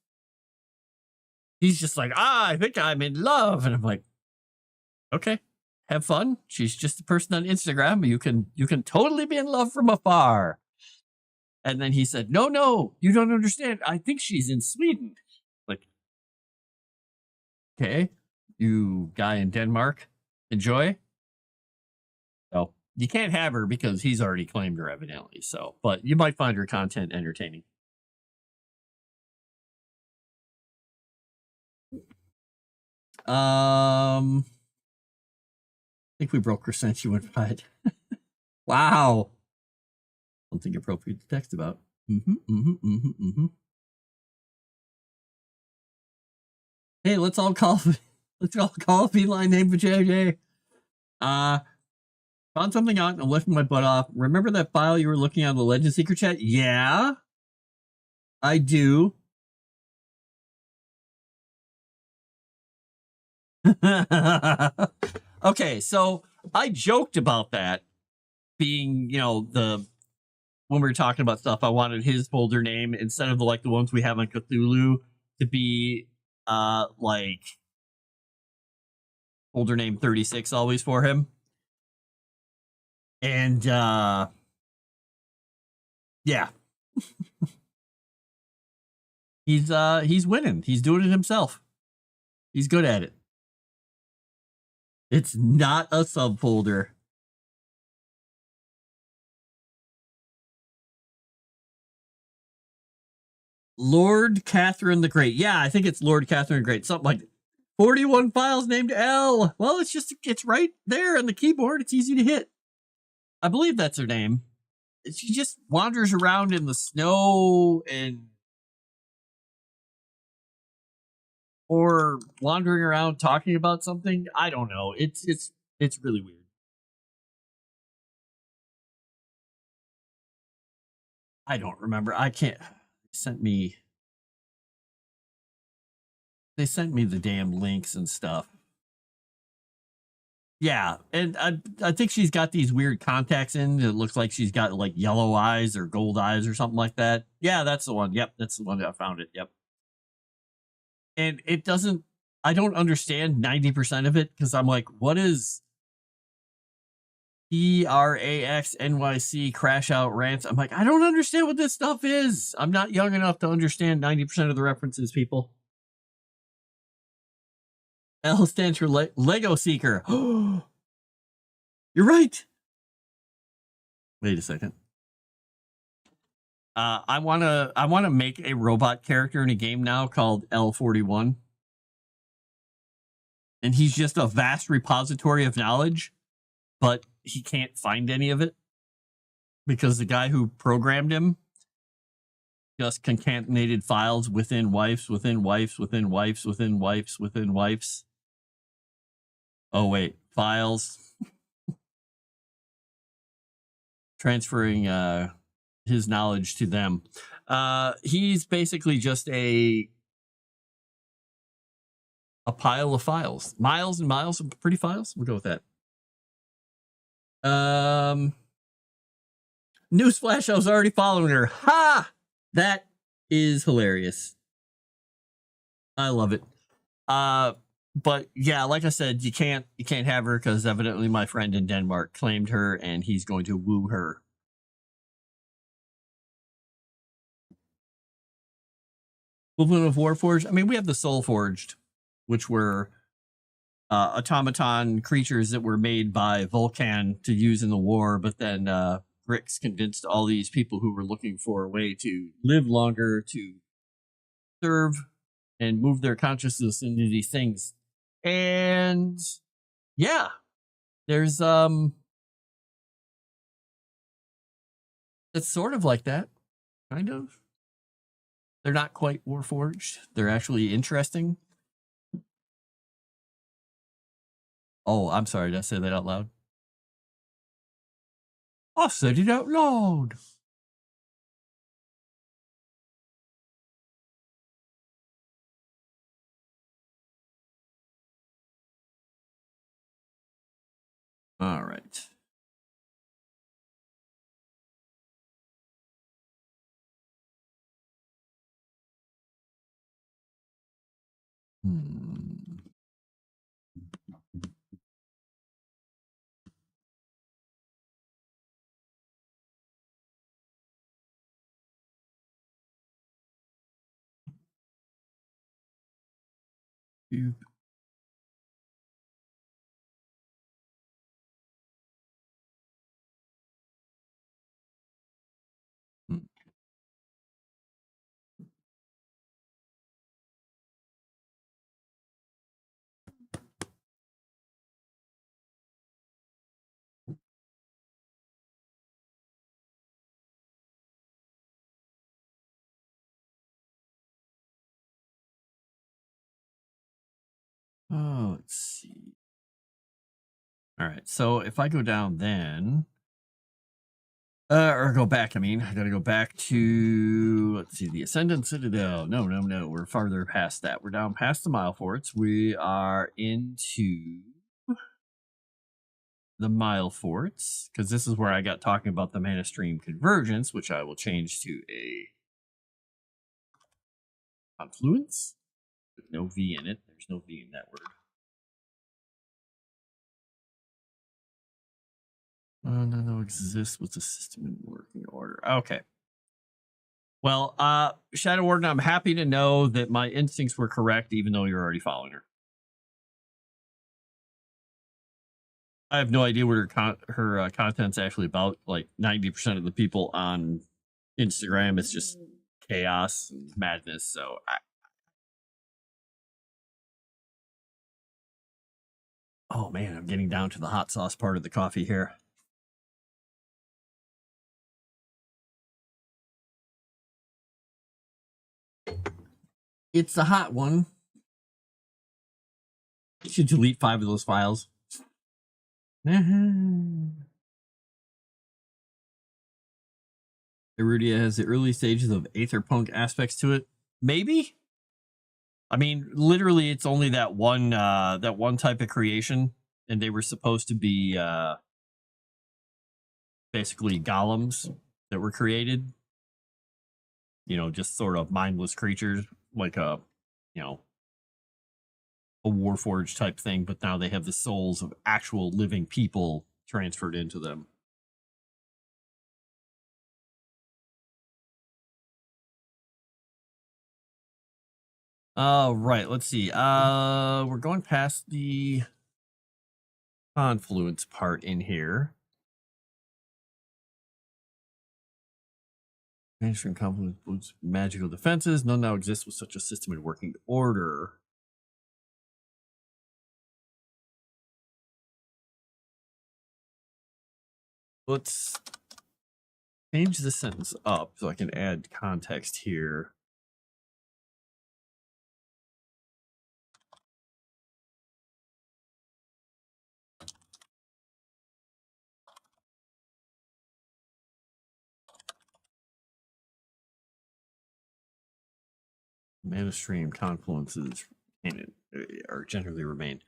like, I think I'm in love. And I'm like, okay, have fun. She's just a person on Instagram. You can totally be in love from afar. And then he said, no, you don't understand. I think she's in Sweden. Like, okay, you guy in Denmark, enjoy. So you can't have her because he's already claimed her evidently. So, but you might find her content entertaining. I think we broke her since she went wide. Wow. Something appropriate to text about. Hey, let's all call a feline name for JJ. Found something out and lifting my butt off. Remember that file you were looking at in the Legend Seeker chat? Yeah, I do. Okay, so I joked about that being, when we were talking about stuff, I wanted his folder name instead of the ones we have on Cthulhu to be like folder name 36 always for him. And yeah. He's winning. He's doing it himself. He's good at it. It's not a subfolder. Lord Catherine the Great. Yeah, I think it's Lord Catherine the Great. Something like 41 files named L. Well, it's right there on the keyboard. It's easy to hit. I believe that's her name. She just wanders around in the snow and or wandering around talking about something. I don't know. It's really weird. I don't remember. I can't. They sent me the damn links and stuff. Yeah, and I think she's got these weird contacts in. It looks like she's got like yellow eyes or gold eyes or something like that. Yeah, that's the one. Yep, that's the one that I found it. Yep. And it doesn't. I don't understand 90% of it because I'm like, what is ERAXNYC crash out rants? I'm like, I don't understand what this stuff is. I'm not young enough to understand 90% of the references, people. L stands for Lego Seeker. You're right. Wait a second. I wanna make a robot character in a game now called L41. And he's just a vast repository of knowledge, but he can't find any of it because the guy who programmed him just concatenated files within wifes, within wifes, within wifes, within wifes, within wifes. Oh wait, files. Transferring his knowledge to them. He's basically just a pile of files, miles and miles of pretty files. We'll go with that. Newsflash, I was already following her. Ha! That is hilarious. I love it. But yeah, like I said, you can't have her because evidently my friend in Denmark claimed her and he's going to woo her. Equivalent of Warforged. I mean, we have the Soul Forged, which were automaton creatures that were made by Vulcan to use in the war, but then Grix convinced all these people who were looking for a way to live longer to serve and move their consciousness into these things. And yeah, there's it's sort of like that, kind of. They're not quite Warforged. They're actually interesting. Oh, I'm sorry. Did I say that out loud? I said it out loud. All right. You Oh, let's see. All right. So if I go down then, or go back, I mean, I got to go back to, let's see, the Ascendant Citadel. No. We're farther past that. We're down past the Mile Forts. We are into the Mile Forts because this is where I got talking about the Mana Stream Convergence, which I will change to a Confluence with no V in it. There's no V in that word. No exists with the system in working order. Okay. Well, Shadow Warden, I'm happy to know that my instincts were correct, even though you're already following her. I have no idea what her content's actually about. Like 90% of the people on Instagram, it's just chaos and madness. So oh man, I'm getting down to the hot sauce part of the coffee here. It's the hot one. You should delete 5 of those files. Erudia has the early stages of aetherpunk aspects to it. Maybe? I mean, literally, it's only that one type of creation, and they were supposed to be basically golems that were created. You know, just sort of mindless creatures, like a Warforged type thing, but now they have the souls of actual living people transferred into them. Right, let's see. We're going past the confluence part in here. Mainstream confluence boosts magical defenses. None now exists with such a system in working order. Let's change the sentence up so I can add context here. Mana stream confluences are generally remain.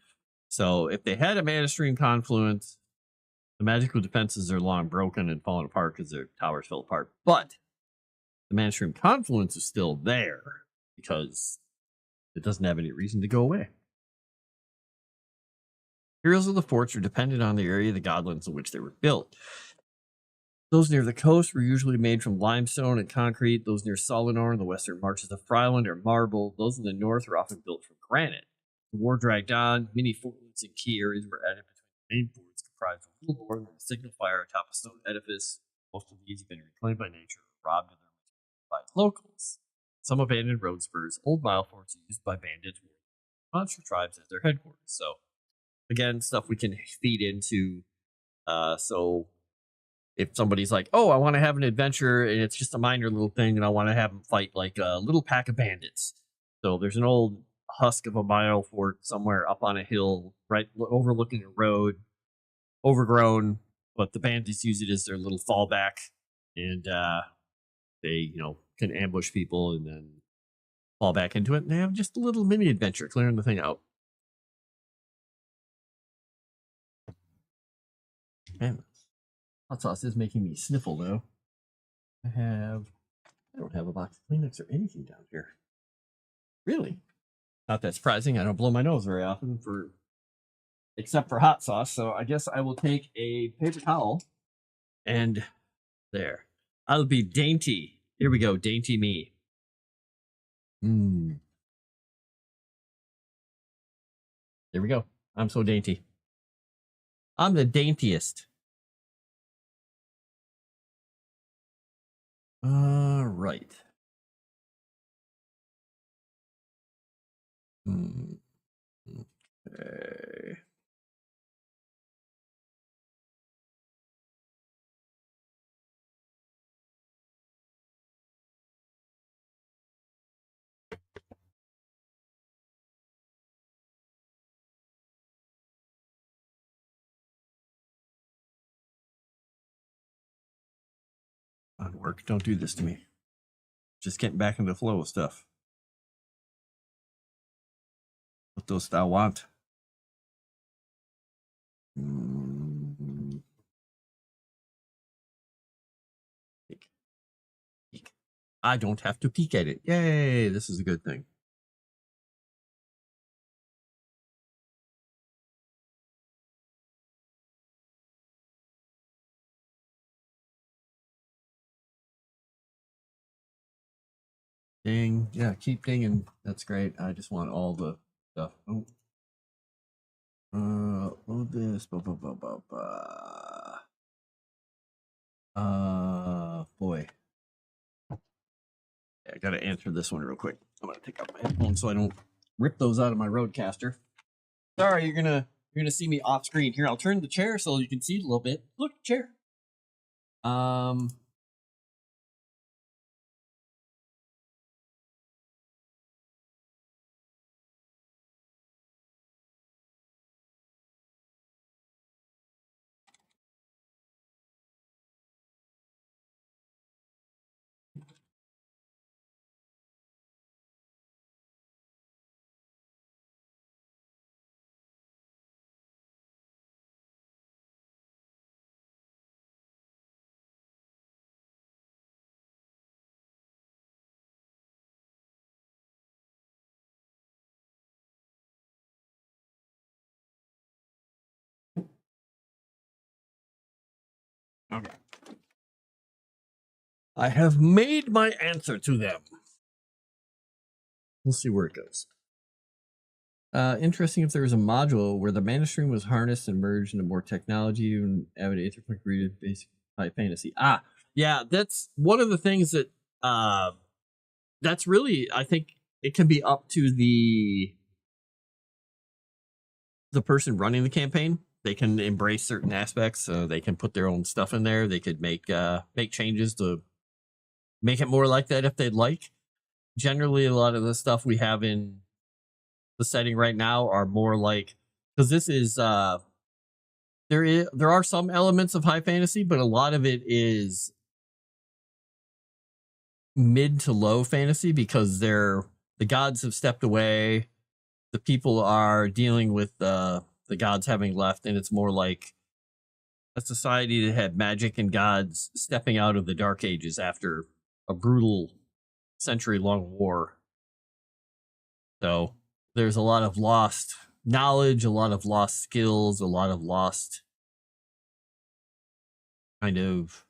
So if they had a mana stream confluence, the magical defenses are long broken and fallen apart because their towers fell apart. But the mana stream confluence is still there because it doesn't have any reason to go away. Heroes of the forts are dependent on the area of the godlands in which they were built. Those near the coast were usually made from limestone and concrete. Those near Solinor and the western marches of Fryland are marble. Those in the north are often built from granite. The war dragged on. Many forts and key areas were added between the main forts, comprised of little more than a signal fire atop a stone edifice. Most of these have been reclaimed by nature or robbed of their materials by locals. Some abandoned road spurs, old mile forts used by bandits or monster tribes as their headquarters. So, again, stuff we can feed into. So if somebody's like, oh, I want to have an adventure and it's just a minor little thing and I want to have them fight like a little pack of bandits. So there's an old husk of a mile fort somewhere up on a hill, right overlooking a road, overgrown, but the bandits use it as their little fallback, and they, can ambush people and then fall back into it, and they have just a little mini adventure clearing the thing out. Man, hot sauce is making me sniffle though. I don't have a box of Kleenex or anything down here. Really? Not that surprising. I don't blow my nose very often except for hot sauce. So I guess I will take a paper towel and there. I'll be dainty. Here we go. Dainty me. There we go. I'm so dainty. I'm the daintiest. All right. Okay. On work, don't do this to me. Just getting back into the flow of stuff. What dost thou want? Peek. I don't have to peek at it. Yay, this is a good thing. Ding. Yeah, keep dinging. That's great. I just want all the stuff. Oh. Load this. Boy. Yeah, I gotta answer this one real quick. I'm gonna take out my headphones so I don't rip those out of my roadcaster. Sorry, you're gonna see me off screen. Here, I'll turn the chair so you can see it a little bit. Look, chair. Okay. I have made my answer to them. We'll see where it goes. Interesting if there was a module where the mana stream was harnessed and merged into more technology and avid aetherpunk read basic high fantasy. Yeah, that's one of the things that that's really, I think it can be up to the person running the campaign. They can embrace certain aspects, so they can put their own stuff in there. They could make changes to make it more like that if they'd like. Generally, a lot of the stuff we have in the setting right now are more like, because this is there are some elements of high fantasy, but a lot of it is mid to low fantasy because the gods have stepped away. The people are dealing with the gods having left, and it's more like a society that had magic and gods stepping out of the Dark Ages after a brutal century-long war. So there's a lot of lost knowledge, a lot of lost skills, a lot of lost kind of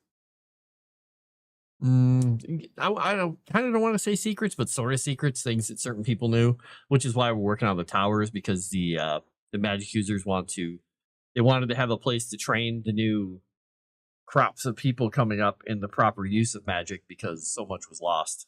I don't want to say secrets, but sort of secrets, things that certain people knew, which is why we're working on the towers, because the magic users wanted to have a place to train the new crops of people coming up in the proper use of magic because so much was lost.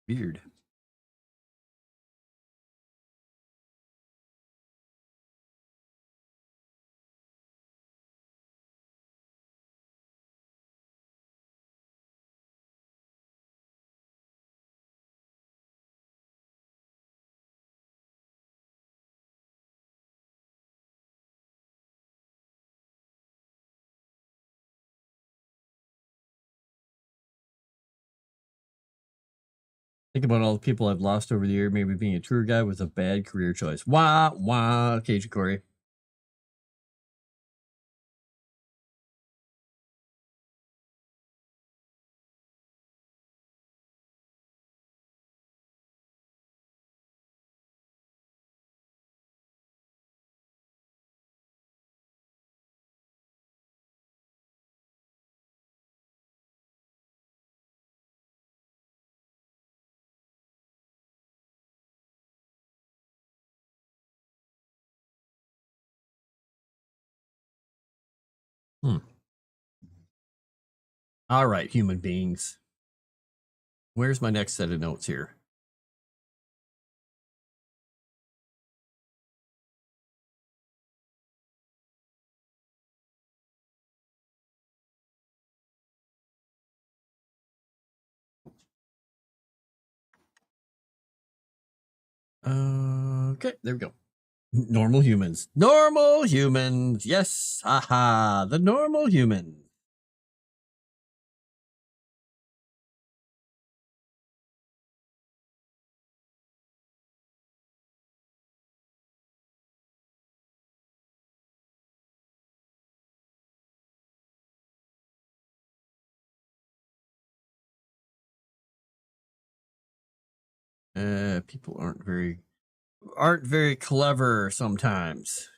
Weird. Think about all the people I've lost over the year. Maybe being a tour guide was a bad career choice. Wah, wah, Cajun Corey. All right, human beings. Where's my next set of notes here? Okay, there we go. Normal humans. Normal humans. Yes. Haha. The normal human. People aren't very clever sometimes.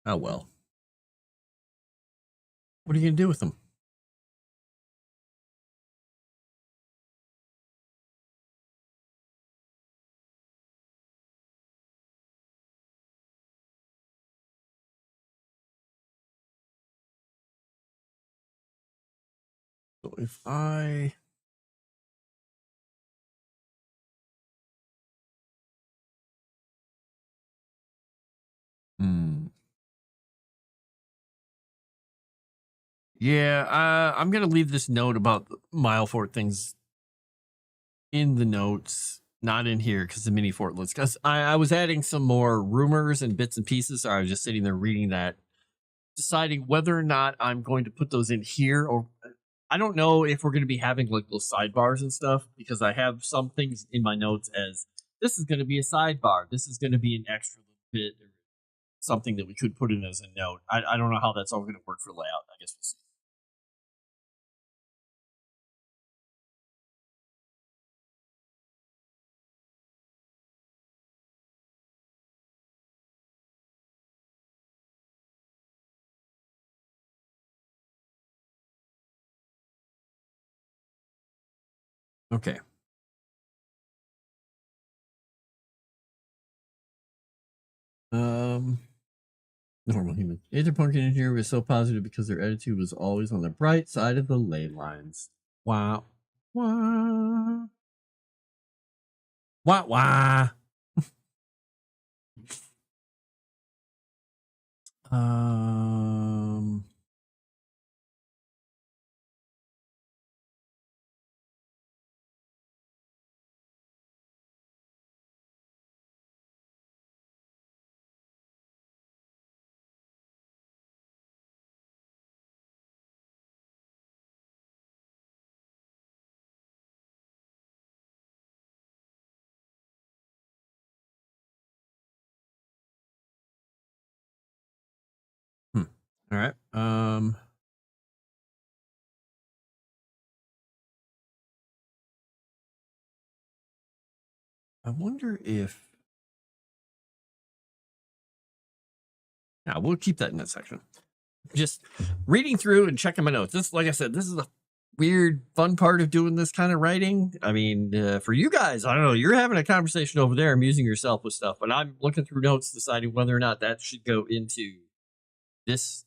Oh well. What are you gonna do with them? So if I Yeah, I'm gonna leave this note about the mile fort things in the notes, not in here because the mini fort list. Because I was adding some more rumors and bits and pieces. So I was just sitting there reading that, deciding whether or not I'm going to put those in here, or I don't know if we're going to be having like those sidebars and stuff, because I have some things in my notes as this is going to be a sidebar. This is going to be an extra little bit or something that we could put in as a note. I don't know how that's all going to work for layout. I guess we'll see. Okay. Normal human. Either pumpkin in here was so positive because their attitude was always on the bright side of the ley lines. Wow. Wah. Wah wah. um All right. I wonder if yeah, we'll keep that in that section. Just reading through and checking my notes. This, like I said, this is a weird, fun part of doing this kind of writing. I mean, for you guys, I don't know, you're having a conversation over there, amusing yourself with stuff, but I'm looking through notes, deciding whether or not that should go into this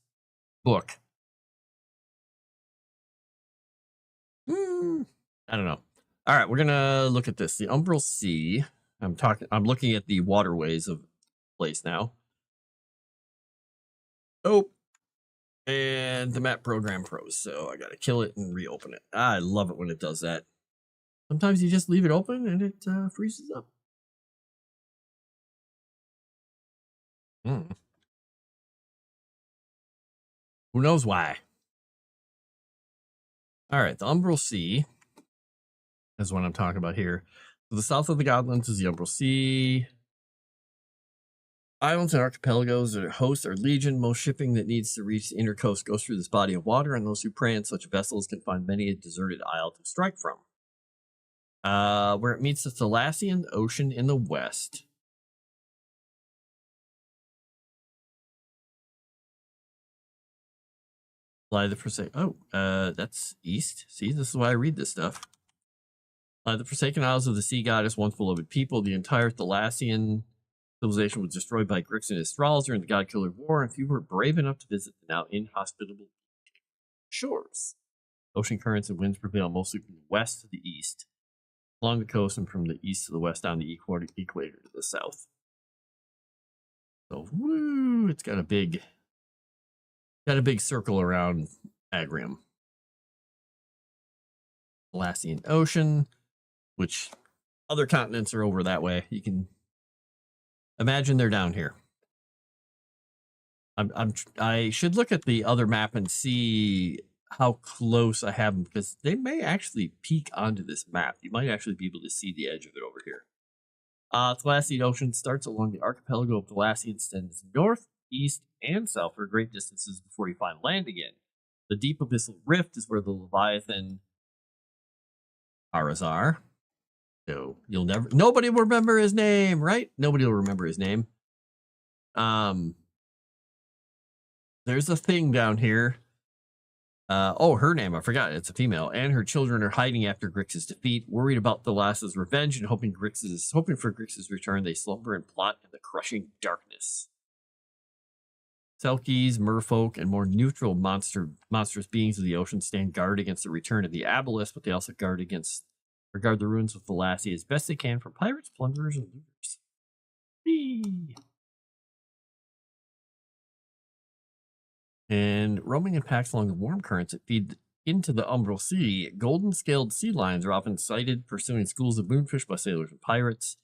book. I don't know. All right, we're gonna look at this. The Umbral Sea. I'm looking at the waterways of the place now. Oh, and the map program froze, so I gotta kill it and reopen it. I love it when it does that. Sometimes you just leave it open and it freezes up. Who knows why? All right, the Umbral Sea is what I'm talking about here. To the south of the Godlands is the Umbral Sea. Islands and archipelagos that host our legion. Most shipping that needs to reach the inner coast goes through this body of water, and those who prey on such vessels can find many a deserted isle to strike from. Where it meets the Thalassian Ocean in the west. Fly the Forsaken. Oh, that's east. See, this is why I read this stuff. The Forsaken Isles of the Sea Goddess, once beloved people. The entire Thalassian civilization was destroyed by Grix and his thralls during the God Killer War, and few were brave enough to visit the now inhospitable shores. Ocean currents and winds prevail mostly from the west to the east, along the coast, and from the east to the west down the equator to the south. So, woo! It's got a big circle around Agrium. Thalassian Ocean, which other continents are over that way. You can imagine they're down here. I should look at the other map and see how close I have them, because they may actually peek onto this map. You might actually be able to see the edge of it over here. Thalassian Ocean starts along the archipelago of Thalassian, extends north, east, and south for great distances before you find land again. The deep abyssal rift is where the Leviathan Arazar. So nobody will remember his name, right? Nobody will remember his name. There's a thing down here. Her name, I forgot. It's a female, and her children are hiding after Grix's defeat, worried about Thalassa's revenge and hoping for Grix's return. They slumber and plot in the crushing darkness. Selkies, merfolk, and more neutral monstrous beings of the ocean stand guard against the return of the Abyss, but they also guard the ruins of Thalassia as best they can from pirates, plunderers, and looters. Whee! And roaming in packs along the warm currents that feed into the Umbral Sea, golden-scaled sea lions are often sighted pursuing schools of moonfish by sailors and pirates.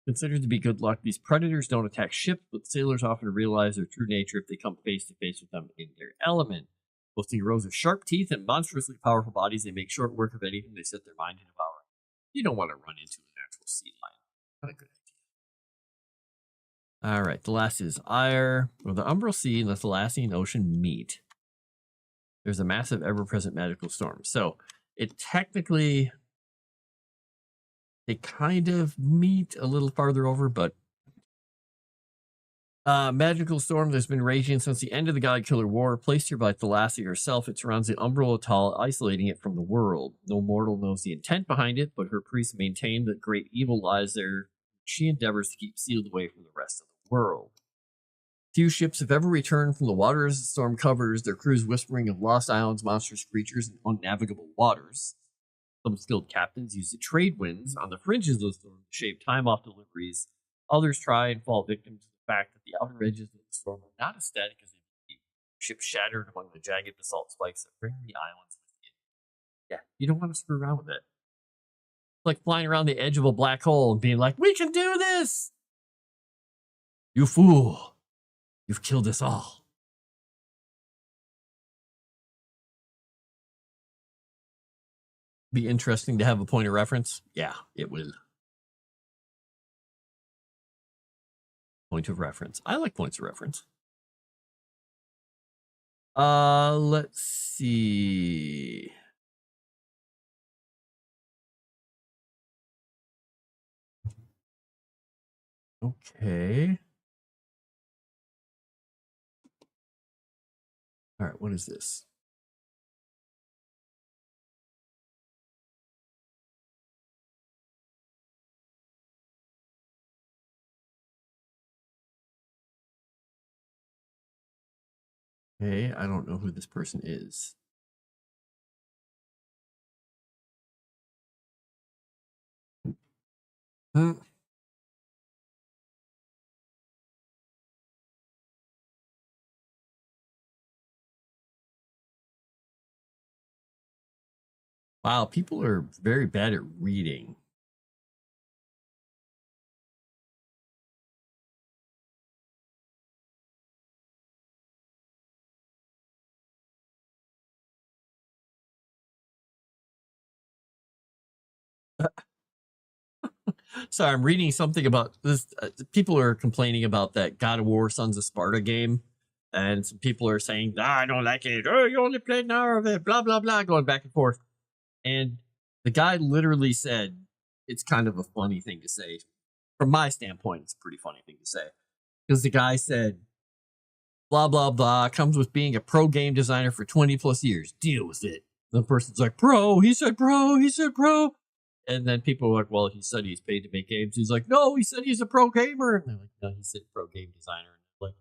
Considered to be good luck, these predators don't attack ships, but sailors often realize their true nature if they come face to face with them in their element. Boasting rows of sharp teeth and monstrously powerful bodies, they make short work of anything they set their mind to devour. You don't want to run into an actual sea lion. Not a good idea. All right, the last is Ire. Where the Umbral Sea and the Thalassian Ocean meet, there's a massive, ever-present magical storm. So it technically, they kind of meet a little farther over, but magical storm that's been raging since the end of the God Killer War, placed here by Thalassia herself. It surrounds the Umbral Atoll, isolating it from the world. No mortal knows the intent behind it, but her priests maintain that great evil lies there. She endeavors to keep sealed away from the rest of the world. Few ships have ever returned from the waters the storm covers, their crews whispering of lost islands, monstrous creatures, and unnavigable waters. Some skilled captains use the trade winds on the fringes of the storm to shave time off deliveries. Others try and fall victim to the fact that the outer edges of the storm are not as static as they would be. Ships shattered among the jagged basalt spikes that bring the islands within. Yeah, you don't want to screw around with it. It's like flying around the edge of a black hole and being like, "We can do this!" You fool! You've killed us all. Be interesting to have a point of reference. Yeah, it will. Point of reference. I like points of reference. Let's see. Okay. All right, what is this? Okay, I don't know who this person is. Wow, people are very bad at reading. Sorry, I'm reading something about this. People are complaining about that God of War Sons of Sparta game. And some people are saying, I don't like it. Oh, you only played an hour of it. Blah, blah, blah. Going back and forth. And the guy literally said, it's kind of a funny thing to say. From my standpoint, it's a pretty funny thing to say. Because the guy said, blah, blah, blah, comes with being a pro game designer for 20 plus years. Deal with it. The person's like, pro. He said pro. He said pro. And then people are like, well, he said he's paid to make games. He's like, no, he said he's a pro gamer. And they're like, no, he said pro game designer. And like,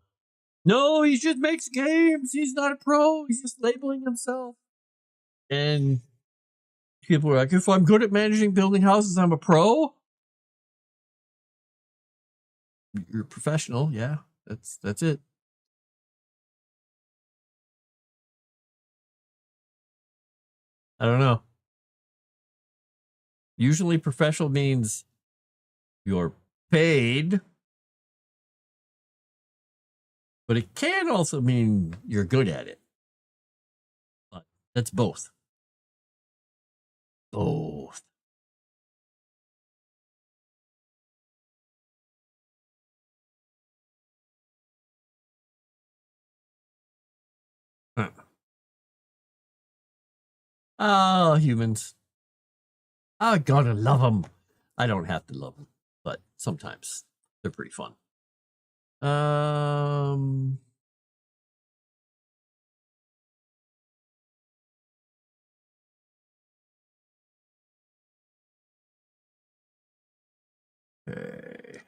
no, he just makes games. He's not a pro. He's just labeling himself. And people are like, if I'm good at managing building houses, I'm a pro. You're a professional. Yeah, that's it. I don't know. Usually professional means you're paid, but it can also mean you're good at it. But that's both. Both. Huh. Oh, humans. I gotta love them. I don't have to love them, but sometimes they're pretty fun. Okay.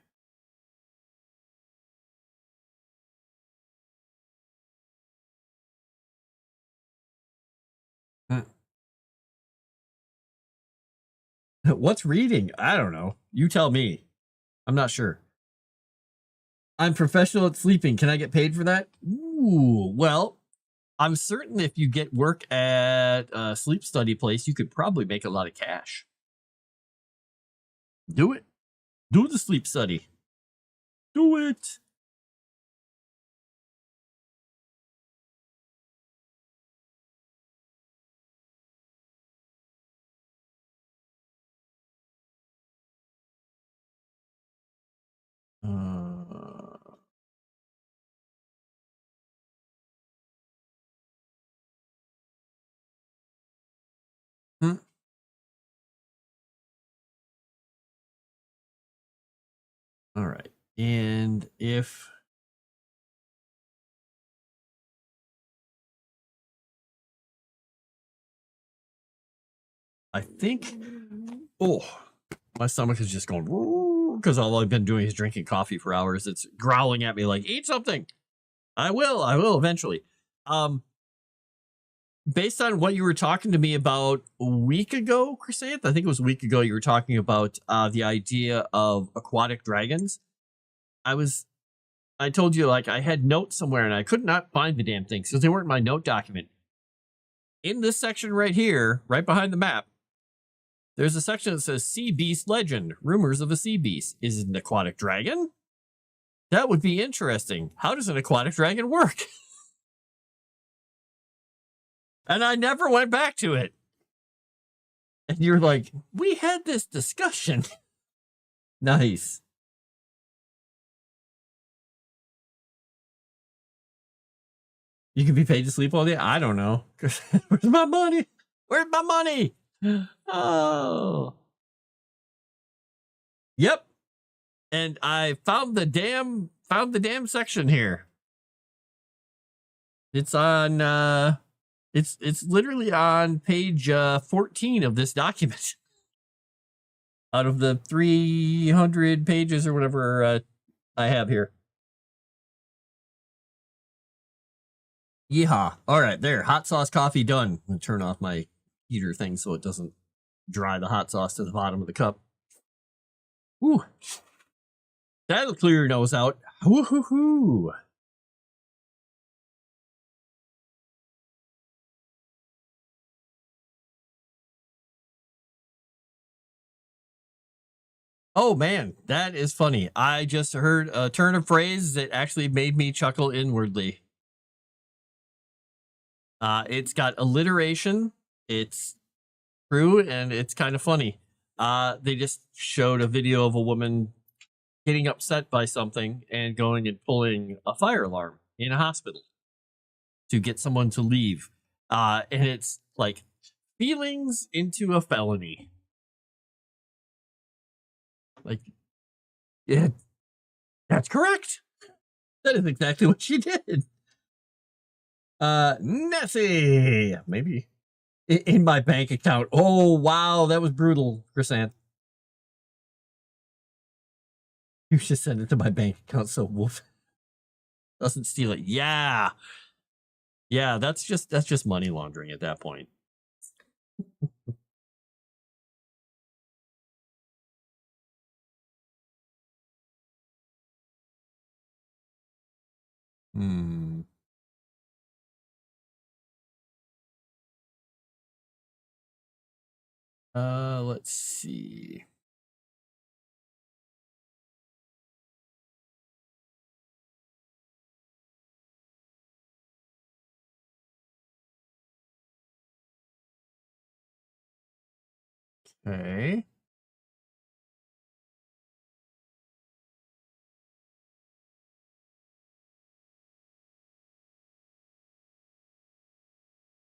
What's reading? I don't know. You tell me. I'm not sure. I'm professional at sleeping. Can I get paid for that? Ooh, well, I'm certain if you get work at a sleep study place, you could probably make a lot of cash. Do it. Do the sleep study. Do it. Hmm. All right. And if I think, oh, my stomach is just going because all I've been doing is drinking coffee for hours. It's growling at me like, eat something. I will eventually. Based on what you were talking to me about a week ago, Chrysanth, I think it was a week ago, you were talking about the idea of aquatic dragons. I told you, like, I had notes somewhere and I could not find the damn things because they weren't in my note document. In this section right here, right behind the map, there's a section that says Sea Beast Legend, rumors of a sea beast. Is it an aquatic dragon? That would be interesting. How does an aquatic dragon work? And I never went back to it. And you're like, we had this discussion. Nice. You can be paid to sleep all day? I don't know. Where's my money? Where's my money? Oh. Yep. And I found the damn section here. It's on it's literally on page 14 of this document. Out of the 300 pages or whatever I have here. Yeehaw. All right, there. Hot sauce coffee done. I'm going to turn off my heater thing so it doesn't dry the hot sauce to the bottom of the cup. Woo. That'll clear your nose out. Woo-hoo-hoo. Oh, man, that is funny. I just heard a turn of phrase that actually made me chuckle inwardly. It's got alliteration. It's true, and it's kind of funny. They just showed a video of a woman getting upset by something and going and pulling a fire alarm in a hospital to get someone to leave. And it's like feelings into a felony. Like, yeah, that's correct. That is exactly what she did. Nessie, maybe in my bank account. Oh, wow, that was brutal, Chrysanth. You should send it to my bank account so Wolf doesn't steal it. Yeah. Yeah, that's just money laundering at that point. Hmm. Let's see. Okay.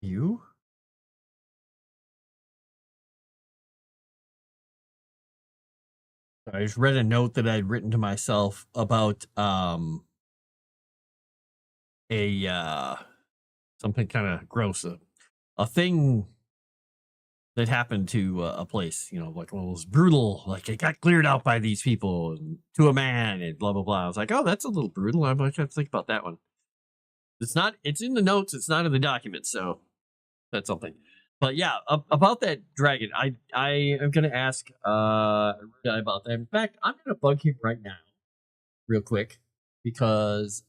You? I just read a note that I'd written to myself about a something kind of gross, a thing that happened to a place, you know, like one of those brutal, like it got cleared out by these people and to a man and blah blah blah. I was like, oh, that's a little brutal. I'm like, I have to think about that one. It's in the notes, it's not in the document, so that's something. But yeah, about that dragon, I am gonna ask Erudia about that. In fact, I'm gonna bug him right now, real quick, because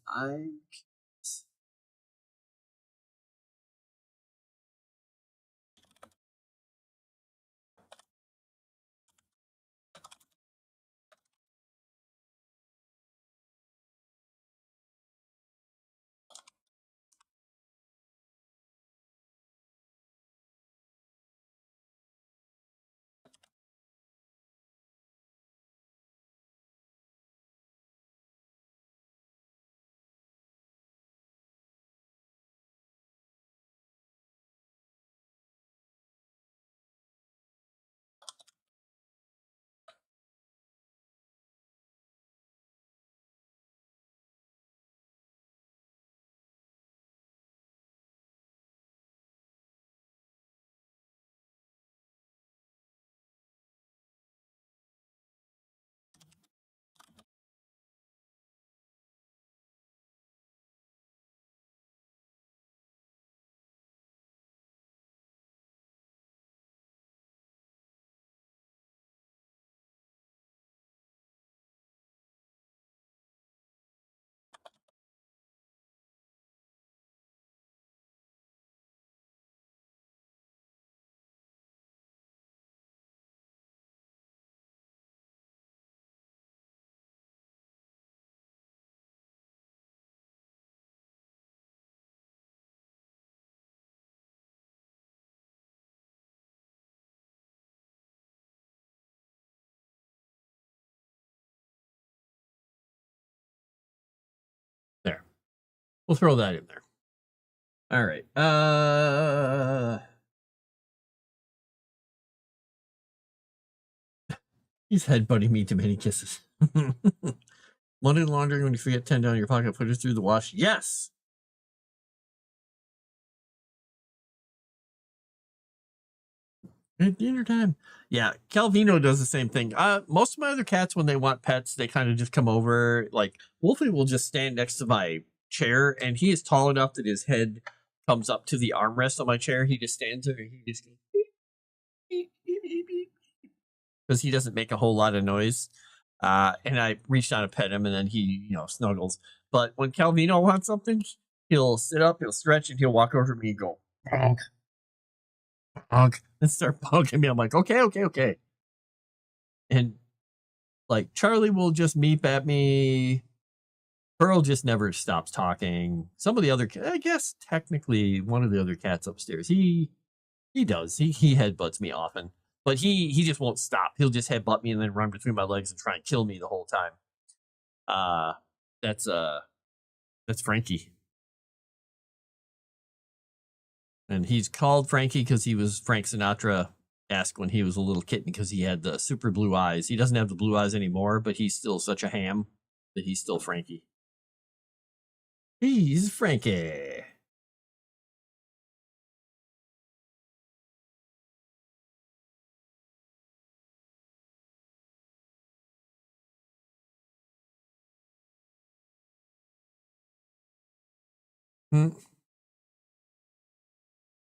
We'll throw that in there. All right. He's headbutting me too many kisses. Money laundering when you forget 10 down in your pocket, put it through the wash. Yes. At dinner time. Yeah, Calvino does the same thing. Most of my other cats, when they want pets, they kind of just come over. Like Wolfie will just stand next to my chair, and he is tall enough that his head comes up to the armrest on my chair. He just stands there and he just goes beep, beep, beep, beep, beep, because he doesn't make a whole lot of noise. And I reach down to pet him, and then he, snuggles. But when Calvino wants something, he'll sit up, he'll stretch, and he'll walk over to me and go, bonk, bonk, and start bonking me. I'm like, okay. And like Charlie will just meep at me. Pearl just never stops talking. Some of the other, I guess technically one of the other cats upstairs, he does. He headbutts me often. But he just won't stop. He'll just headbutt me and then run between my legs and try and kill me the whole time. That's Frankie. And he's called Frankie because he was Frank Sinatra-esque when he was a little kitten because he had the super blue eyes. He doesn't have the blue eyes anymore, but he's still such a ham that he's still Frankie. He's Frankie.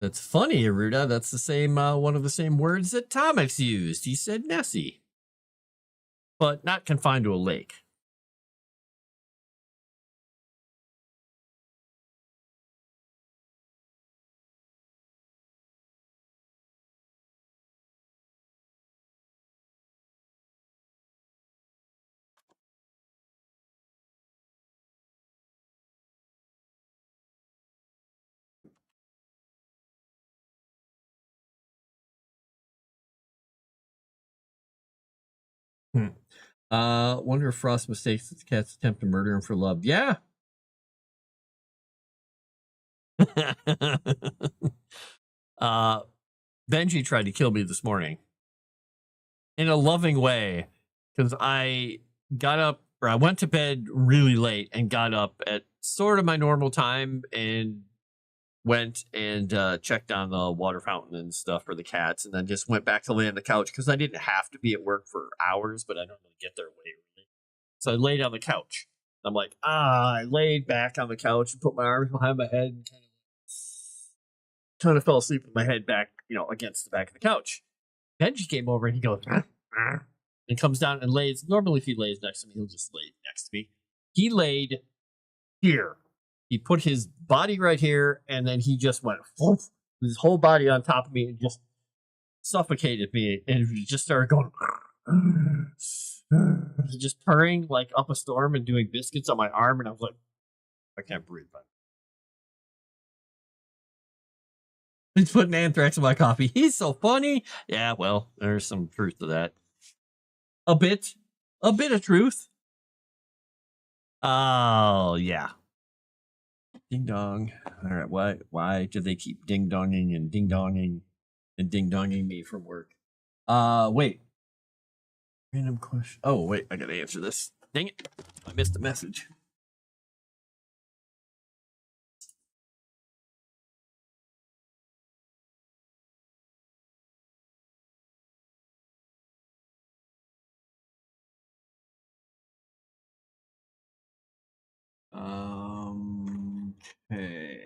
That's funny, Erudia. That's the same one of the same words that Tomix used. He said Nessie. But not confined to a lake. Wonder if Frost mistakes the cat's attempt to murder him for love. Yeah. Benji tried to kill me this morning in a loving way because I got up, or I went to bed really late and got up at sort of my normal time and went and checked on the water fountain and stuff for the cats, and then just went back to lay on the couch because I didn't have to be at work for hours, but I don't really get there way early. So I laid on the couch. I'm like, I laid back on the couch and put my arms behind my head and kind of fell asleep with my head back, against the back of the couch. Benji came over and he goes, and comes down and lays. Normally, if he lays next to me, he'll just lay next to me. He laid here. He put his body right here, and then he just went whoop, his whole body on top of me and just suffocated me. And he just started going, just purring like up a storm and doing biscuits on my arm. And I was like, I can't breathe. He's putting anthrax in my coffee. He's so funny. Yeah, well, there's some truth to that. A bit of truth. Oh, yeah. Ding dong. All right, why do they keep ding donging and ding donging me from work? Wait. Random question. Oh, wait, I gotta answer this. Dang it. I missed a message. Okay.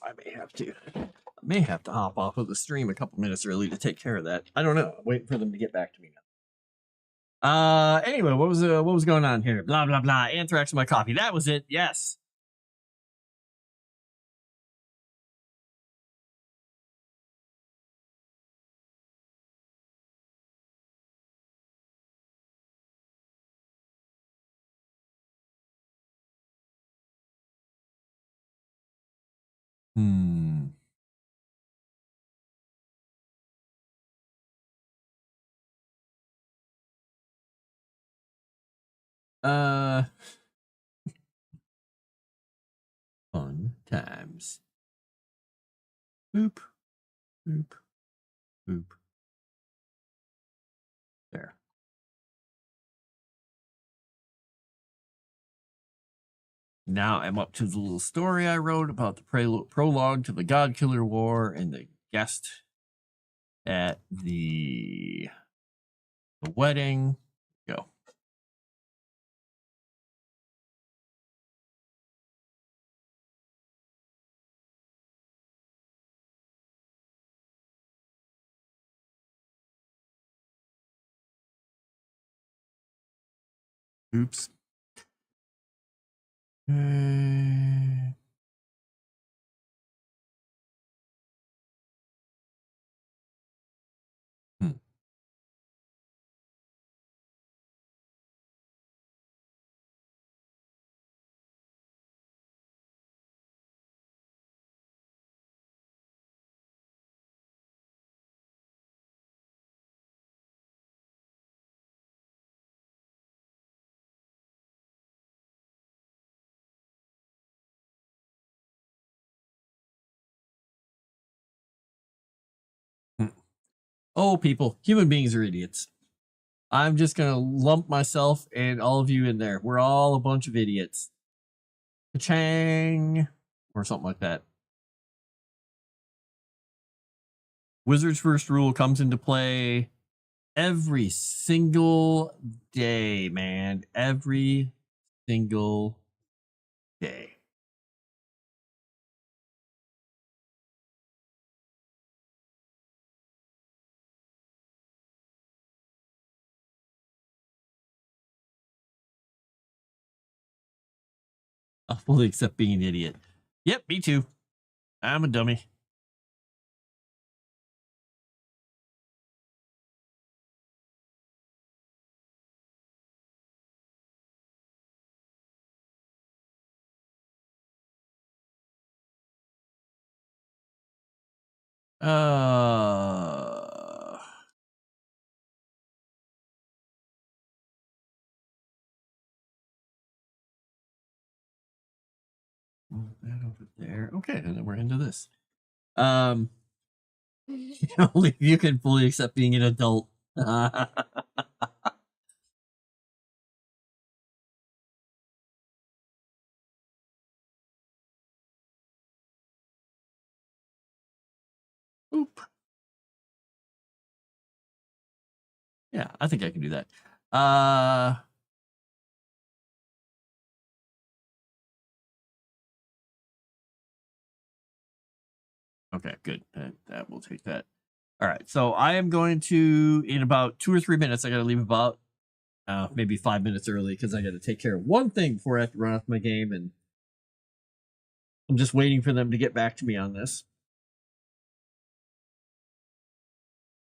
I may have to hop off of the stream a couple minutes early to take care of that. I don't know. I'm waiting for them to get back to me now. Anyway, what was going on here? Blah blah blah. Anthrax in my coffee. That was it. Yes. Hmm. Fun times. Boop, boop, boop. There. Now I'm up to the little story I wrote about the prologue to the God Killer War and the guest at the wedding. Go. Oops. Oh, people, human beings are idiots. I'm just going to lump myself and all of you in there. We're all a bunch of idiots. Ka-chang! Or something like that. Wizard's first rule comes into play every single day, man. Every single day. I'll fully accept being an idiot. Yep, me too. I'm a dummy. Move that over there. Okay, and then we're into this. Only you can fully accept being an adult. Oop. Yeah, I think I can do that. Okay, good. That will take that. All right, so I am going to, in about 2 or 3 minutes, I got to leave about maybe 5 minutes early because I got to take care of one thing before I have to run off my game, and I'm just waiting for them to get back to me on this.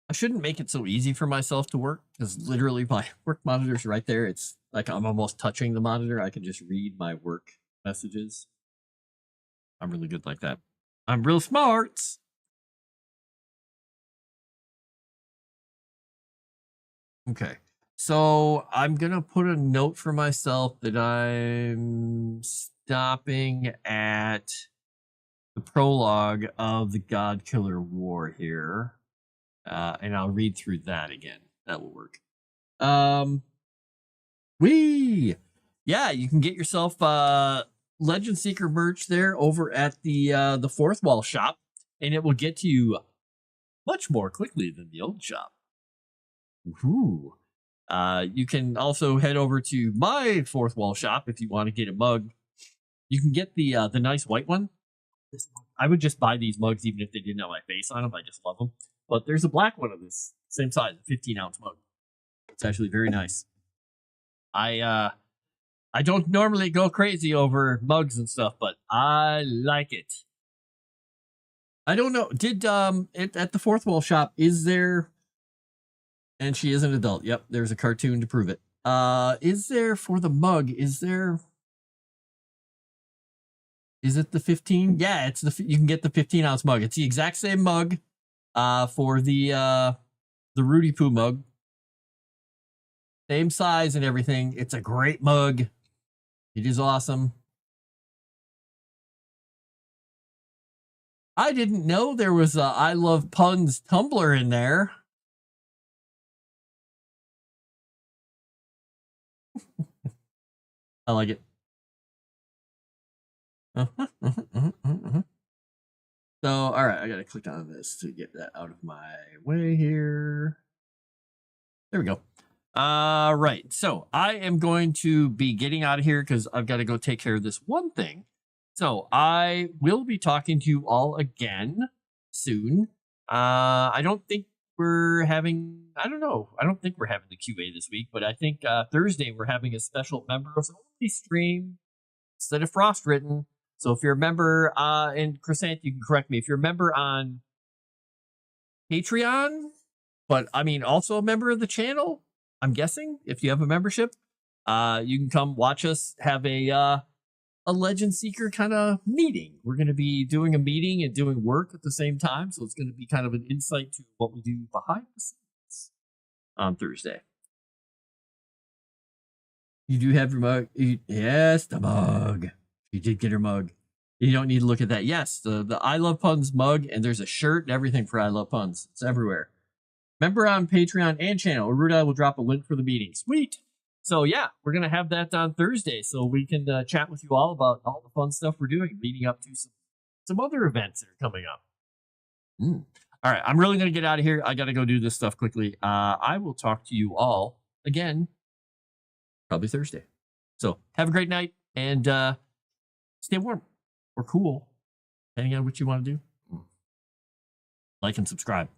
I shouldn't make it so easy for myself to work because literally my work monitor's right there. It's like I'm almost touching the monitor. I can just read my work messages. I'm really good like that. I'm real smart. Okay. So I'm going to put a note for myself that I'm stopping at the prologue of the God Killer War here. And I'll read through that again. That will work. Yeah, you can get yourself Legend Seeker merch there over at the Fourth Wall shop, and it will get to you much more quickly than the old shop. Ooh. You can also head over to my Fourth Wall shop if you want to get a mug. You can get the nice white one. I would just buy these mugs even if they didn't have my face on them. I just love them. But there's a black one of this same size, 15-ounce mug. It's actually very nice. I don't normally go crazy over mugs and stuff, but I like it. I don't know. Did at the Fourth Wall shop, is there, and she is an adult. Yep, there's a cartoon to prove it. Is there for the mug, is there Is it the 15? Yeah, it's you can get the 15-ounce mug. It's the exact same mug for the Rudy Poo mug. Same size and everything. It's a great mug. It is awesome. I didn't know there was a I Love Puns tumbler in there. I like it. So, all right, I got to click on this to get that out of my way here. There we go. Right. So I am going to be getting out of here because I've got to go take care of this one thing. So I will be talking to you all again soon. I don't think we're having, I don't know. I don't think we're having the QA this week, but I think Thursday we're having a special members only stream instead of Froste Written. So if you're a member, and Chrysant, you can correct me, if you're a member on Patreon, but I mean also a member of the channel, I'm guessing if you have a membership, you can come watch us have a Legend Seeker kind of meeting. We're going to be doing a meeting and doing work at the same time, so it's going to be kind of an insight to what we do behind the scenes on Thursday. You do have your mug. Yes, the mug. You did get her mug. You don't need to look at that. Yes, the I Love Puns mug, and there's a shirt and everything for I Love Puns. It's everywhere. Member on Patreon and channel. Erudia will drop a link for the meeting. Sweet. So yeah, we're going to have that on Thursday, so we can chat with you all about all the fun stuff we're doing, leading up to some other events that are coming up. All right, I'm really going to get out of here. I got to go do this stuff quickly. I will talk to you all again probably Thursday. So have a great night and stay warm or cool, depending on what you want to do. Like and subscribe.